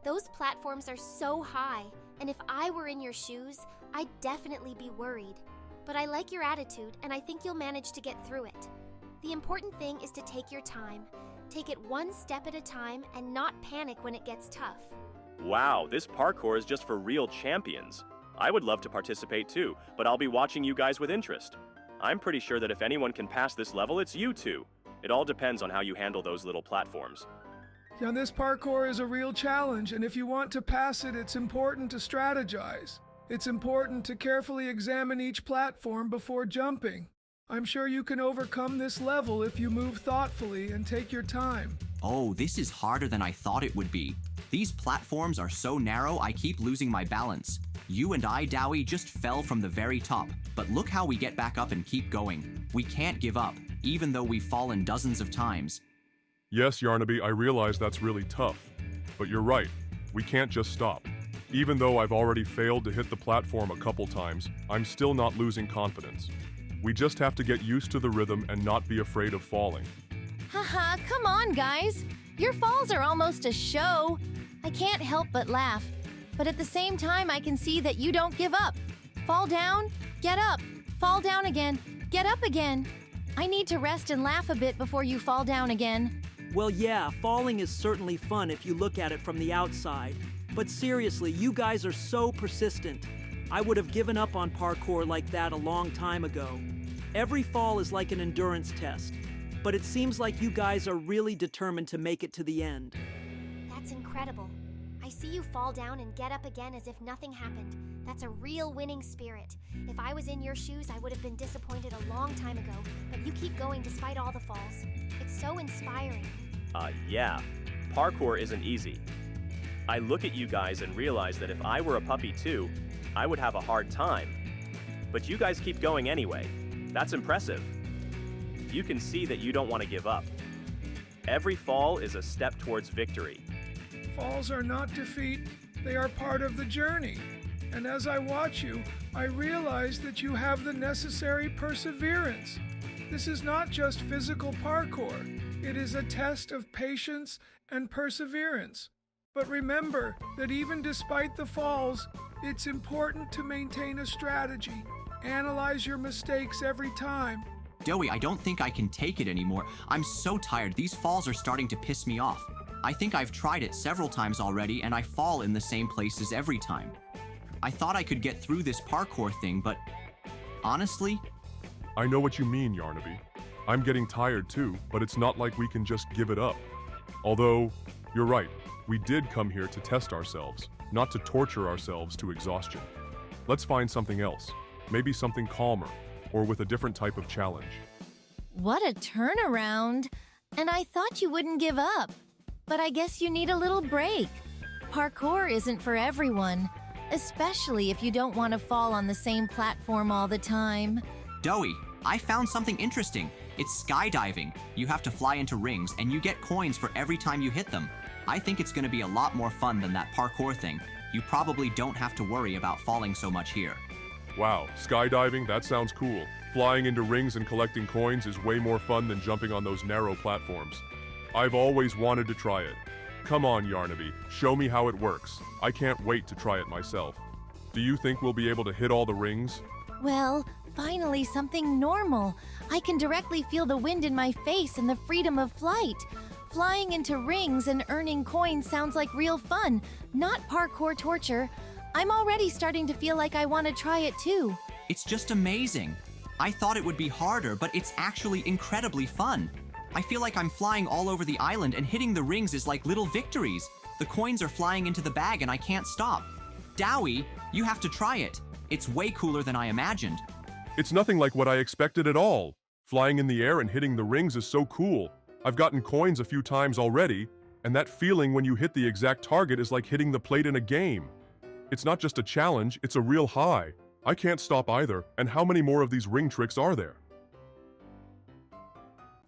Those platforms are so high, and if I were in your shoes, I'd definitely be worried. But I like your attitude, and I think you'll manage to get through it. The important thing is to take your time. Take it one step at a time and not panic when it gets tough. Wow, this parkour is just for real champions. I would love to participate too, but I'll be watching you guys with interest. I'm pretty sure that if anyone can pass this level, it's you two. It all depends on how you handle those little platforms. Yeah, this parkour is a real challenge, and if you want to pass it, it's important to strategize. It's important to carefully examine each platform before jumping. I'm sure you can overcome this level if you move thoughtfully and take your time. Oh, this is harder than I thought it would be. These platforms are so narrow, I keep losing my balance. You and I, Doey, just fell from the very top, but look how we get back up and keep going. We can't give up, even though we've fallen dozens of times. Yes, Yarnaby, I realize that's really tough. But you're right, we can't just stop. Even though I've already failed to hit the platform a couple times, I'm still not losing confidence. We just have to get used to the rhythm and not be afraid of falling. Haha, come on, guys. Your falls are almost a show. I can't help but laugh. But at the same time, I can see that you don't give up. Fall down, get up. Fall down again, get up again. I need to rest and laugh a bit before you fall down again. Well, yeah, falling is certainly fun if you look at it from the outside. But seriously, you guys are so persistent. I would have given up on parkour like that a long time ago. Every fall is like an endurance test. But it seems like you guys are really determined to make it to the end. That's incredible. I see you fall down and get up again as if nothing happened. That's a real winning spirit. If I was in your shoes, I would have been disappointed a long time ago, but you keep going despite all the falls. It's so inspiring. Yeah. Parkour isn't easy. I look at you guys and realize that if I were a puppy too, I would have a hard time. But you guys keep going anyway. That's impressive. You can see that you don't want to give up. Every fall is a step towards victory. Falls are not defeat, they are part of the journey. And as I watch you, I realize that you have the necessary perseverance. This is not just physical parkour, it is a test of patience and perseverance. But remember that even despite the falls, it's important to maintain a strategy. Analyze your mistakes every time. Doey, I don't think I can take it anymore. I'm so tired. These falls are starting to piss me off. I think I've tried it several times already, and I fall in the same places every time. I thought I could get through this parkour thing, but honestly, I know what you mean, Yarnaby. I'm getting tired too, but it's not like we can just give it up. Although, you're right, we did come here to test ourselves, not to torture ourselves to exhaustion. Let's find something else, maybe something calmer, or with a different type of challenge. What a turnaround! And I thought you wouldn't give up. But I guess you need a little break. Parkour isn't for everyone, especially if you don't want to fall on the same platform all the time. Doey, I found something interesting. It's skydiving. You have to fly into rings, and you get coins for every time you hit them. I think it's going to be a lot more fun than that parkour thing. You probably don't have to worry about falling so much here. Wow, skydiving, that sounds cool. Flying into rings and collecting coins is way more fun than jumping on those narrow platforms. I've always wanted to try it. Come on, Yarnaby, show me how it works. I can't wait to try it myself. Do you think we'll be able to hit all the rings? Well, finally something normal. I can directly feel the wind in my face and the freedom of flight. Flying into rings and earning coins sounds like real fun, not parkour torture. I'm already starting to feel like I want to try it too. It's just amazing. I thought it would be harder, but it's actually incredibly fun. I feel like I'm flying all over the island, and hitting the rings is like little victories. The coins are flying into the bag and I can't stop. Doey, you have to try it. It's way cooler than I imagined. It's nothing like what I expected at all. Flying in the air and hitting the rings is so cool. I've gotten coins a few times already, and that feeling when you hit the exact target is like hitting the plate in a game. It's not just a challenge, it's a real high. I can't stop either, and how many more of these ring tricks are there?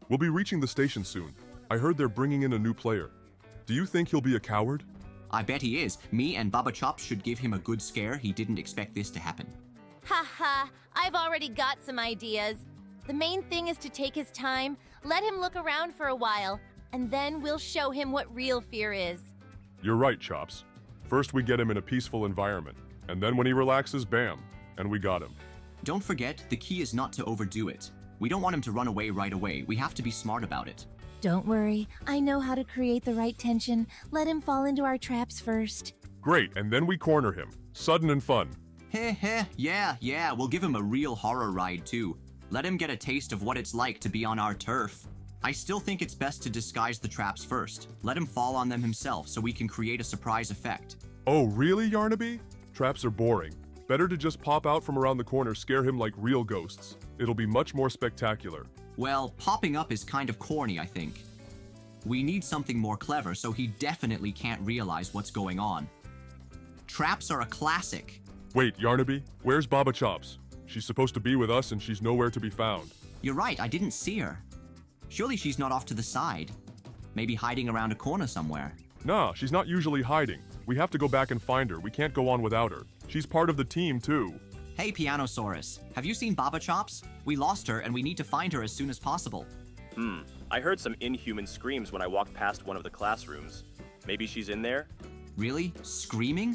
We'll be reaching the station soon. I heard they're bringing in a new player. Do you think he'll be a coward? I bet he is. Me and Baba Chops should give him a good scare. He didn't expect this to happen. Haha, I've already got some ideas. The main thing is to take his time, let him look around for a while, and then we'll show him what real fear is. You're right, Chops. First we get him in a peaceful environment, and then when he relaxes, bam, and we got him. Don't forget, the key is not to overdo it. We don't want him to run away right away. We have to be smart about it. Don't worry, I know how to create the right tension. Let him fall into our traps first. Great, and then we corner him. Sudden and fun. Heh heh, yeah, we'll give him a real horror ride too. Let him get a taste of what it's like to be on our turf. I still think it's best to disguise the traps first. Let him fall on them himself so we can create a surprise effect. Oh, really, Yarnaby? Traps are boring. Better to just pop out from around the corner, scare him like real ghosts. It'll be much more spectacular. Well, popping up is kind of corny, I think. We need something more clever so he definitely can't realize what's going on. Traps are a classic. Wait, Yarnaby, where's Baba Chops? She's supposed to be with us and she's nowhere to be found. You're right, I didn't see her. Surely she's not off to the side. Maybe hiding around a corner somewhere. Nah, she's not usually hiding. We have to go back and find her. We can't go on without her. She's part of the team, too. Hey, Pianosaurus, have you seen Baba Chops? We lost her and we need to find her as soon as possible. I heard some inhuman screams when I walked past one of the classrooms. Maybe she's in there? Really? Screaming?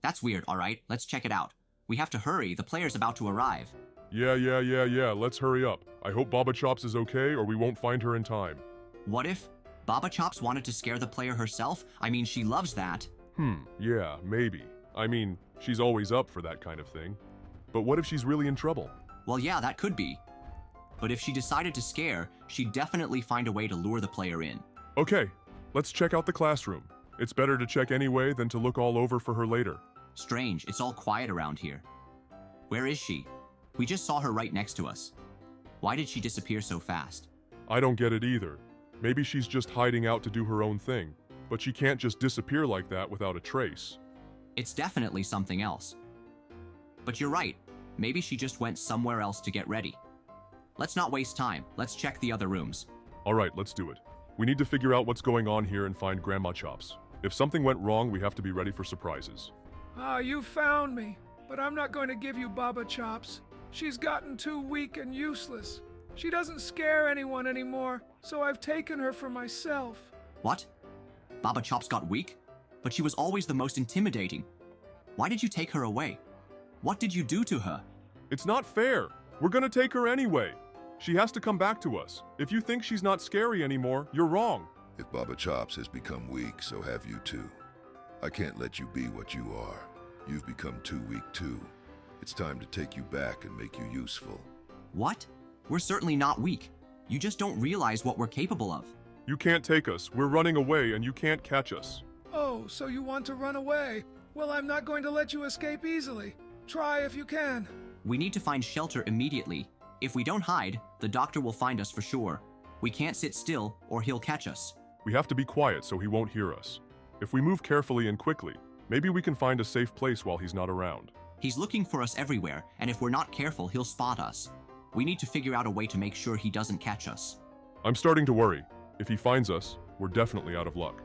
That's weird, alright, let's check it out. We have to hurry, the player's about to arrive. Yeah, let's hurry up. I hope Baba Chops is okay or we won't find her in time. What if Baba Chops wanted to scare the player herself? I mean, she loves that. Yeah, maybe. I mean, she's always up for that kind of thing. But what if she's really in trouble? Well, yeah, that could be. But if she decided to scare, she'd definitely find a way to lure the player in. Okay, let's check out the classroom. It's better to check anyway than to look all over for her later. Strange, it's all quiet around here. Where is she? We just saw her right next to us. Why did she disappear so fast? I don't get it either. Maybe she's just hiding out to do her own thing, but she can't just disappear like that without a trace. It's definitely something else. But you're right, maybe she just went somewhere else to get ready. Let's not waste time, let's check the other rooms. Alright, let's do it. We need to figure out what's going on here and find Grandma Chops. If something went wrong, we have to be ready for surprises. Ah, you found me. But I'm not going to give you Baba Chops. She's gotten too weak and useless. She doesn't scare anyone anymore, so I've taken her for myself. What? Baba Chops got weak? But she was always the most intimidating. Why did you take her away? What did you do to her? It's not fair. We're gonna take her anyway. She has to come back to us. If you think she's not scary anymore, you're wrong. If Baba Chops has become weak, so have you too. I can't let you be what you are. You've become too weak too. It's time to take you back and make you useful. What? We're certainly not weak. You just don't realize what we're capable of. You can't take us. We're running away and you can't catch us. Oh, so you want to run away? Well, I'm not going to let you escape easily. Try if you can. We need to find shelter immediately. If we don't hide, the doctor will find us for sure. We can't sit still or he'll catch us. We have to be quiet so he won't hear us. If we move carefully and quickly, maybe we can find a safe place while he's not around. He's looking for us everywhere, and if we're not careful, he'll spot us. We need to figure out a way to make sure he doesn't catch us. I'm starting to worry. If he finds us, we're definitely out of luck.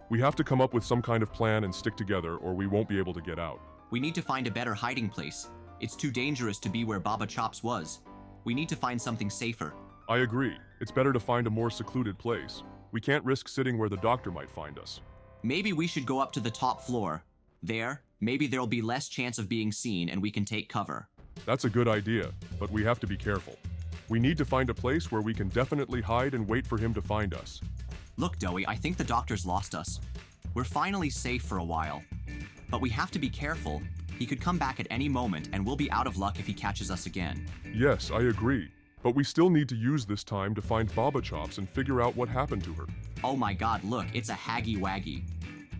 We have to come up with some kind of plan and stick together or we won't be able to get out. We need to find a better hiding place. It's too dangerous to be where Baba Chops was. We need to find something safer. I agree. It's better to find a more secluded place. We can't risk sitting where the doctor might find us. Maybe we should go up to the top floor. There, maybe there'll be less chance of being seen and we can take cover. That's a good idea, but we have to be careful. We need to find a place where we can definitely hide and wait for him to find us. Look, Doey, I think the doctor's lost us. We're finally safe for a while. But we have to be careful. He could come back at any moment and we'll be out of luck if he catches us again. Yes, I agree. But we still need to use this time to find Baba Chops and figure out what happened to her. Oh my god, look, it's a Haggy Waggy.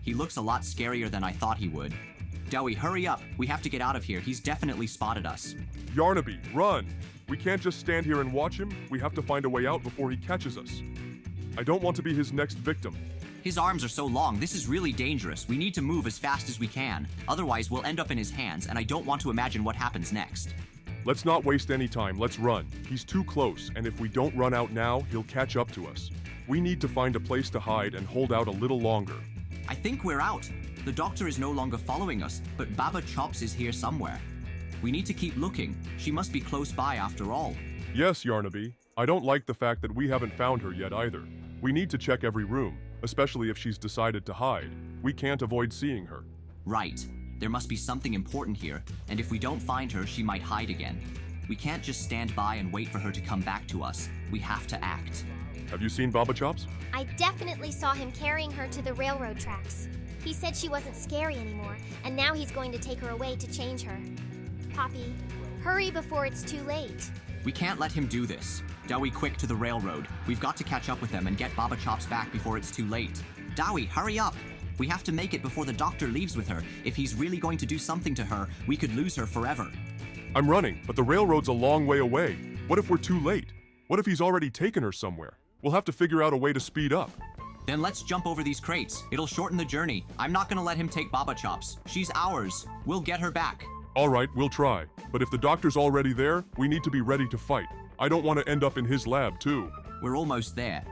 He looks a lot scarier than I thought he would. Doey, hurry up. We have to get out of here. He's definitely spotted us. Yarnaby, run! We can't just stand here and watch him. We have to find a way out before he catches us. I don't want to be his next victim. His arms are so long, this is really dangerous. We need to move as fast as we can. Otherwise, we'll end up in his hands, and I don't want to imagine what happens next. Let's not waste any time. Let's run. He's too close, and if we don't run out now, he'll catch up to us. We need to find a place to hide and hold out a little longer. I think we're out. The doctor is no longer following us, but Baba Chops is here somewhere. We need to keep looking. She must be close by after all. Yes, Yarnaby. I don't like the fact that we haven't found her yet either. We need to check every room, especially if she's decided to hide. We can't avoid seeing her. Right. There must be something important here, and if we don't find her, she might hide again. We can't just stand by and wait for her to come back to us. We have to act. Have you seen Baba Chops? I definitely saw him carrying her to the railroad tracks. He said she wasn't scary anymore, and now he's going to take her away to change her. Poppy, hurry before it's too late. We can't let him do this. Doey, quick to the railroad. We've got to catch up with them and get Baba Chops back before it's too late. Doey, hurry up! We have to make it before the doctor leaves with her. If he's really going to do something to her, we could lose her forever. I'm running, but the railroad's a long way away. What if we're too late? What if he's already taken her somewhere? We'll have to figure out a way to speed up. Then let's jump over these crates. It'll shorten the journey. I'm not gonna let him take Baba Chops. She's ours. We'll get her back. All right, we'll try. But if the doctor's already there, we need to be ready to fight. I don't want to end up in his lab, too. We're almost there.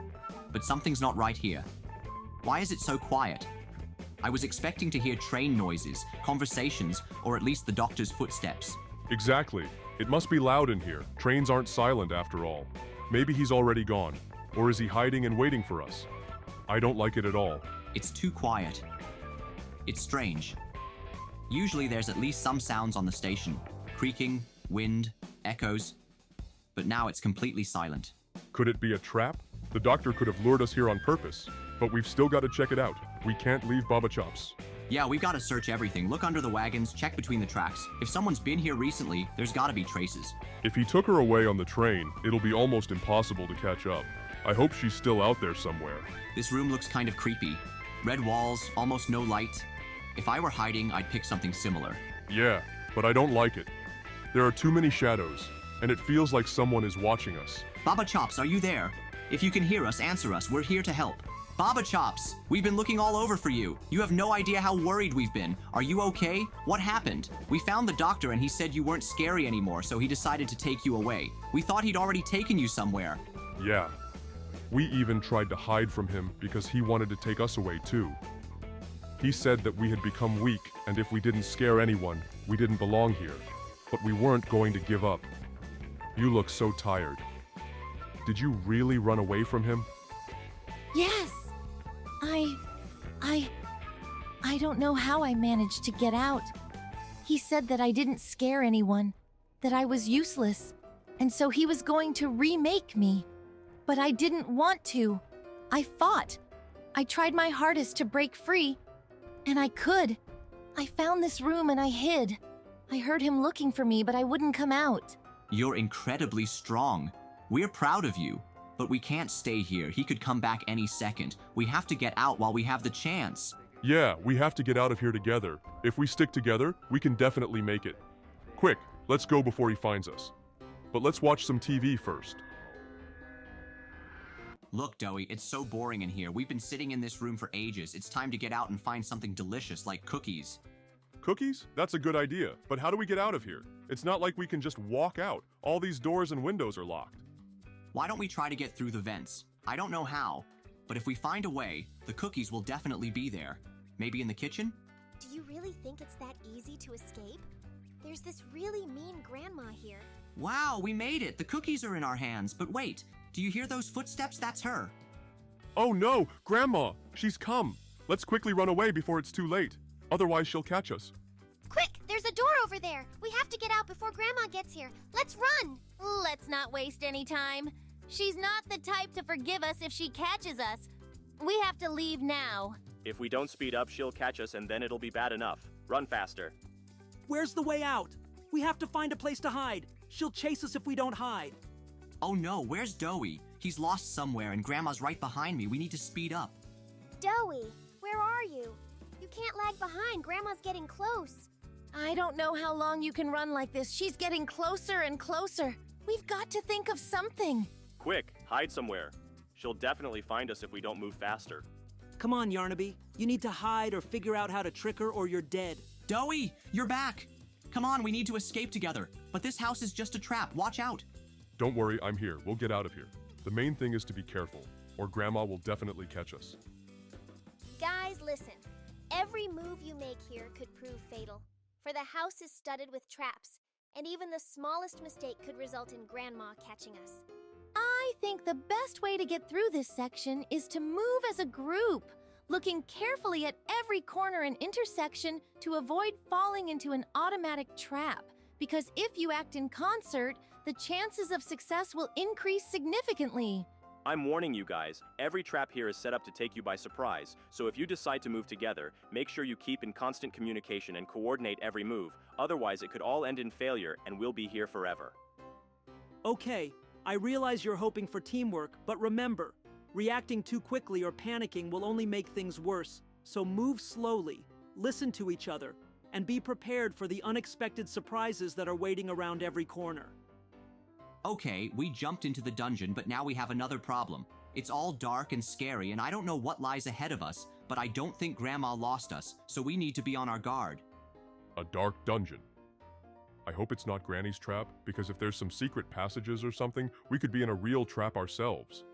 But something's not right here. Why is it so quiet? I was expecting to hear train noises, conversations, or at least the doctor's footsteps. Exactly. It must be loud in here. Trains aren't silent after all. Maybe he's already gone. Or is he hiding and waiting for us? I don't like it at all. It's too quiet. It's strange. Usually there's at least some sounds on the station. Creaking, wind, echoes. But now it's completely silent. Could it be a trap? The doctor could have lured us here on purpose. But we've still got to check it out. We can't leave Baba Chops. Yeah, we've got to search everything. Look under the wagons, check between the tracks. If someone's been here recently, there's got to be traces. If he took her away on the train, it'll be almost impossible to catch up. I hope she's still out there somewhere. This room looks kind of creepy. Red walls, almost no light. If I were hiding, I'd pick something similar. Yeah, but I don't like it. There are too many shadows, and it feels like someone is watching us. Baba Chops, are you there? If you can hear us, answer us. We're here to help. Baba Chops, we've been looking all over for you. You have no idea how worried we've been. Are you okay? What happened? We found the doctor and he said you weren't scary anymore, so he decided to take you away. We thought he'd already taken you somewhere. Yeah. We even tried to hide from him because he wanted to take us away too. He said that we had become weak, and if we didn't scare anyone, we didn't belong here. But we weren't going to give up. You look so tired. Did you really run away from him? Yes. I don't know how I managed to get out. He said that I didn't scare anyone, that I was useless, and so he was going to remake me. But I didn't want to. I fought. I tried my hardest to break free, and I could. I found this room and I hid. I heard him looking for me, but I wouldn't come out. You're incredibly strong. We're proud of you. But we can't stay here. He could come back any second. We have to get out while we have the chance. Yeah, we have to get out of here together. If we stick together, we can definitely make it. Quick, let's go before he finds us. But let's watch some TV first. Look, Doey, it's so boring in here. We've been sitting in this room for ages. It's time to get out and find something delicious like cookies. Cookies? That's a good idea. But how do we get out of here? It's not like we can just walk out. All these doors and windows are locked. Why don't we try to get through the vents? I don't know how, but if we find a way, the cookies will definitely be there. Maybe in the kitchen? Do you really think it's that easy to escape? There's this really mean grandma here. Wow, we made it! The cookies are in our hands, but wait, do you hear those footsteps? That's her. Oh no, Grandma! She's come! Let's quickly run away before it's too late. Otherwise she'll catch us. Quick, there's a door over there. We have to get out before Grandma gets here. Let's run! Let's not waste any time. She's not the type to forgive us if she catches us. We have to leave now. If we don't speed up, she'll catch us and then it'll be bad enough. Run faster. Where's the way out? We have to find a place to hide. She'll chase us if we don't hide. Oh no, where's Doey? He's lost somewhere and Grandma's right behind me. We need to speed up. Doey, where are you? You can't lag behind. Grandma's getting close. I don't know how long you can run like this. She's getting closer and closer. We've got to think of something. Quick, hide somewhere. She'll definitely find us if we don't move faster. Come on, Yarnaby. You need to hide or figure out how to trick her or you're dead. Doey, you're back! Come on, we need to escape together. But this house is just a trap. Watch out. Don't worry, I'm here. We'll get out of here. The main thing is to be careful, or Grandma will definitely catch us. Guys, listen. Every move you make here could prove fatal. For the house is studded with traps, and even the smallest mistake could result in Grandma catching us. I think the best way to get through this section is to move as a group, looking carefully at every corner and intersection to avoid falling into an automatic trap. Because if you act in concert, the chances of success will increase significantly. I'm warning you guys, every trap here is set up to take you by surprise, so if you decide to move together, make sure you keep in constant communication and coordinate every move, otherwise it could all end in failure and we'll be here forever. Okay, I realize you're hoping for teamwork, but remember, reacting too quickly or panicking will only make things worse. So move slowly, listen to each other, and be prepared for the unexpected surprises that are waiting around every corner. Okay, we jumped into the dungeon, but now we have another problem. It's all dark and scary, and I don't know what lies ahead of us, but I don't think Grandma lost us, so we need to be on our guard. A dark dungeon. I hope it's not Granny's trap, because if there's some secret passages or something, we could be in a real trap ourselves.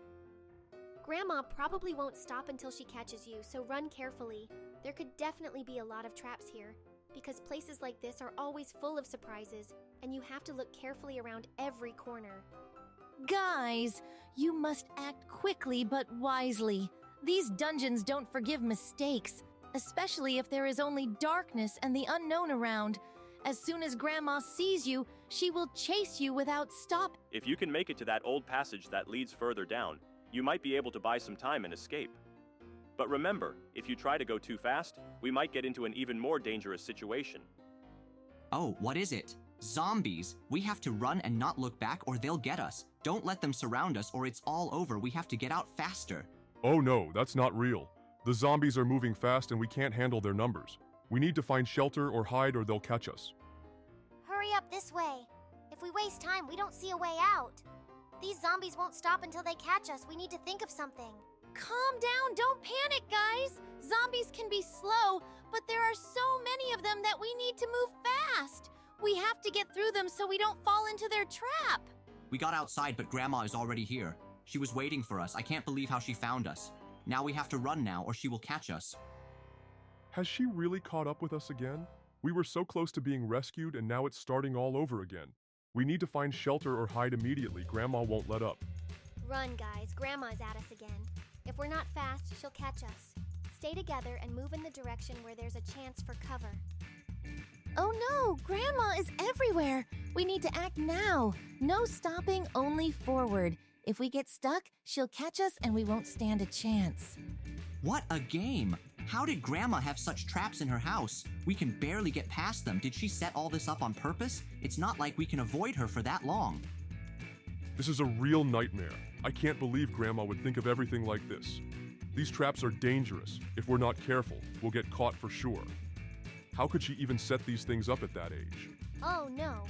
Grandma probably won't stop until she catches you, so run carefully. There could definitely be a lot of traps here, because places like this are always full of surprises, and you have to look carefully around every corner. Guys, you must act quickly but wisely. These dungeons don't forgive mistakes, especially if there is only darkness and the unknown around. As soon as Grandma sees you, she will chase you without stop. If you can make it to that old passage that leads further down, you might be able to buy some time and escape. But remember, if you try to go too fast, we might get into an even more dangerous situation. Oh, what is it? Zombies! We have to run and not look back or they'll get us. Don't let them surround us or it's all over. We have to get out faster. Oh no, that's not real. The zombies are moving fast and we can't handle their numbers. We need to find shelter or hide or they'll catch us. Hurry up this way. If we waste time, we don't see a way out. These zombies won't stop until they catch us. We need to think of something. Calm down, don't panic, guys. Zombies can be slow, but there are so many of them that we need to move fast. We have to get through them so we don't fall into their trap. We got outside, but Grandma is already here. She was waiting for us. I can't believe how she found us. Now we have to run now or she will catch us. Has she really caught up with us again? We were so close to being rescued and now it's starting all over again. We need to find shelter or hide immediately. Grandma won't let up. Run, guys. Grandma's at us again. If we're not fast, she'll catch us. Stay together and move in the direction where there's a chance for cover. Oh no, Grandma is everywhere. We need to act now. No stopping, only forward. If we get stuck, she'll catch us and we won't stand a chance. What a game! How did Grandma have such traps in her house? We can barely get past them. Did she set all this up on purpose? It's not like we can avoid her for that long. This is a real nightmare. I can't believe Grandma would think of everything like this. These traps are dangerous. If we're not careful, we'll get caught for sure. How could she even set these things up at that age? Oh no.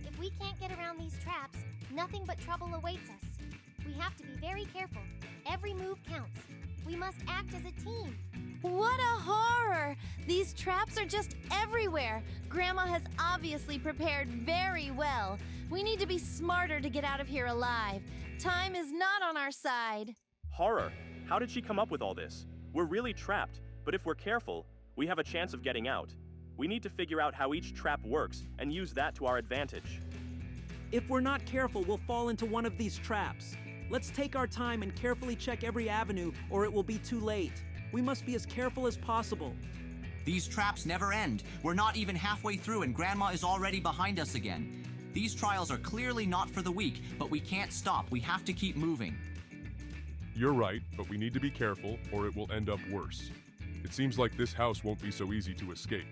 If we can't get around these traps, nothing but trouble awaits us. We have to be very careful. Every move counts. We must act as a team. What a horror! These traps are just everywhere. Grandma has obviously prepared very well. We need to be smarter to get out of here alive. Time is not on our side. Horror! How did she come up with all this? We're really trapped, but if we're careful, we have a chance of getting out. We need to figure out how each trap works and use that to our advantage. If we're not careful, we'll fall into one of these traps. Let's take our time and carefully check every avenue, or it will be too late. We must be as careful as possible. These traps never end. We're not even halfway through and Grandma is already behind us again. These trials are clearly not for the weak, but we can't stop. We have to keep moving. You're right, but we need to be careful or it will end up worse. It seems like this house won't be so easy to escape.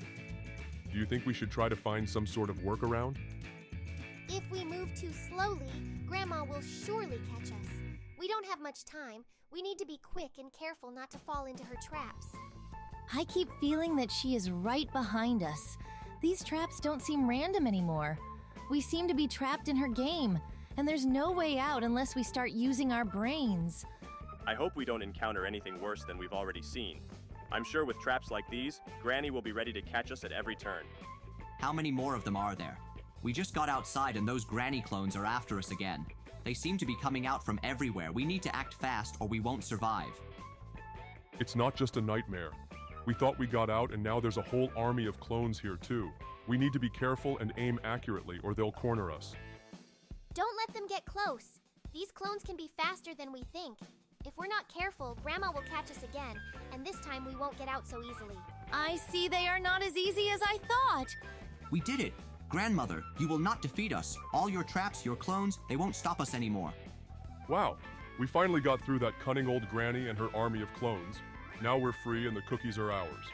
Do you think we should try to find some sort of workaround? If we move too slowly, Grandma will surely catch us. We don't have much time. We need to be quick and careful not to fall into her traps. I keep feeling that she is right behind us. These traps don't seem random anymore. We seem to be trapped in her game, and there's no way out unless we start using our brains. I hope we don't encounter anything worse than we've already seen. I'm sure with traps like these, Granny will be ready to catch us at every turn. How many more of them are there? We just got outside and those Granny clones are after us again. They seem to be coming out from everywhere. We need to act fast or we won't survive. It's not just a nightmare. We thought we got out and now there's a whole army of clones here too. We need to be careful and aim accurately or they'll corner us. Don't let them get close. These clones can be faster than we think. If we're not careful, Grandma will catch us again, and this time we won't get out so easily. I see they are not as easy as I thought. We did it! Grandmother, you will not defeat us. All your traps, your clones, they won't stop us anymore. Wow, we finally got through that cunning old granny and her army of clones. Now we're free and the cookies are ours.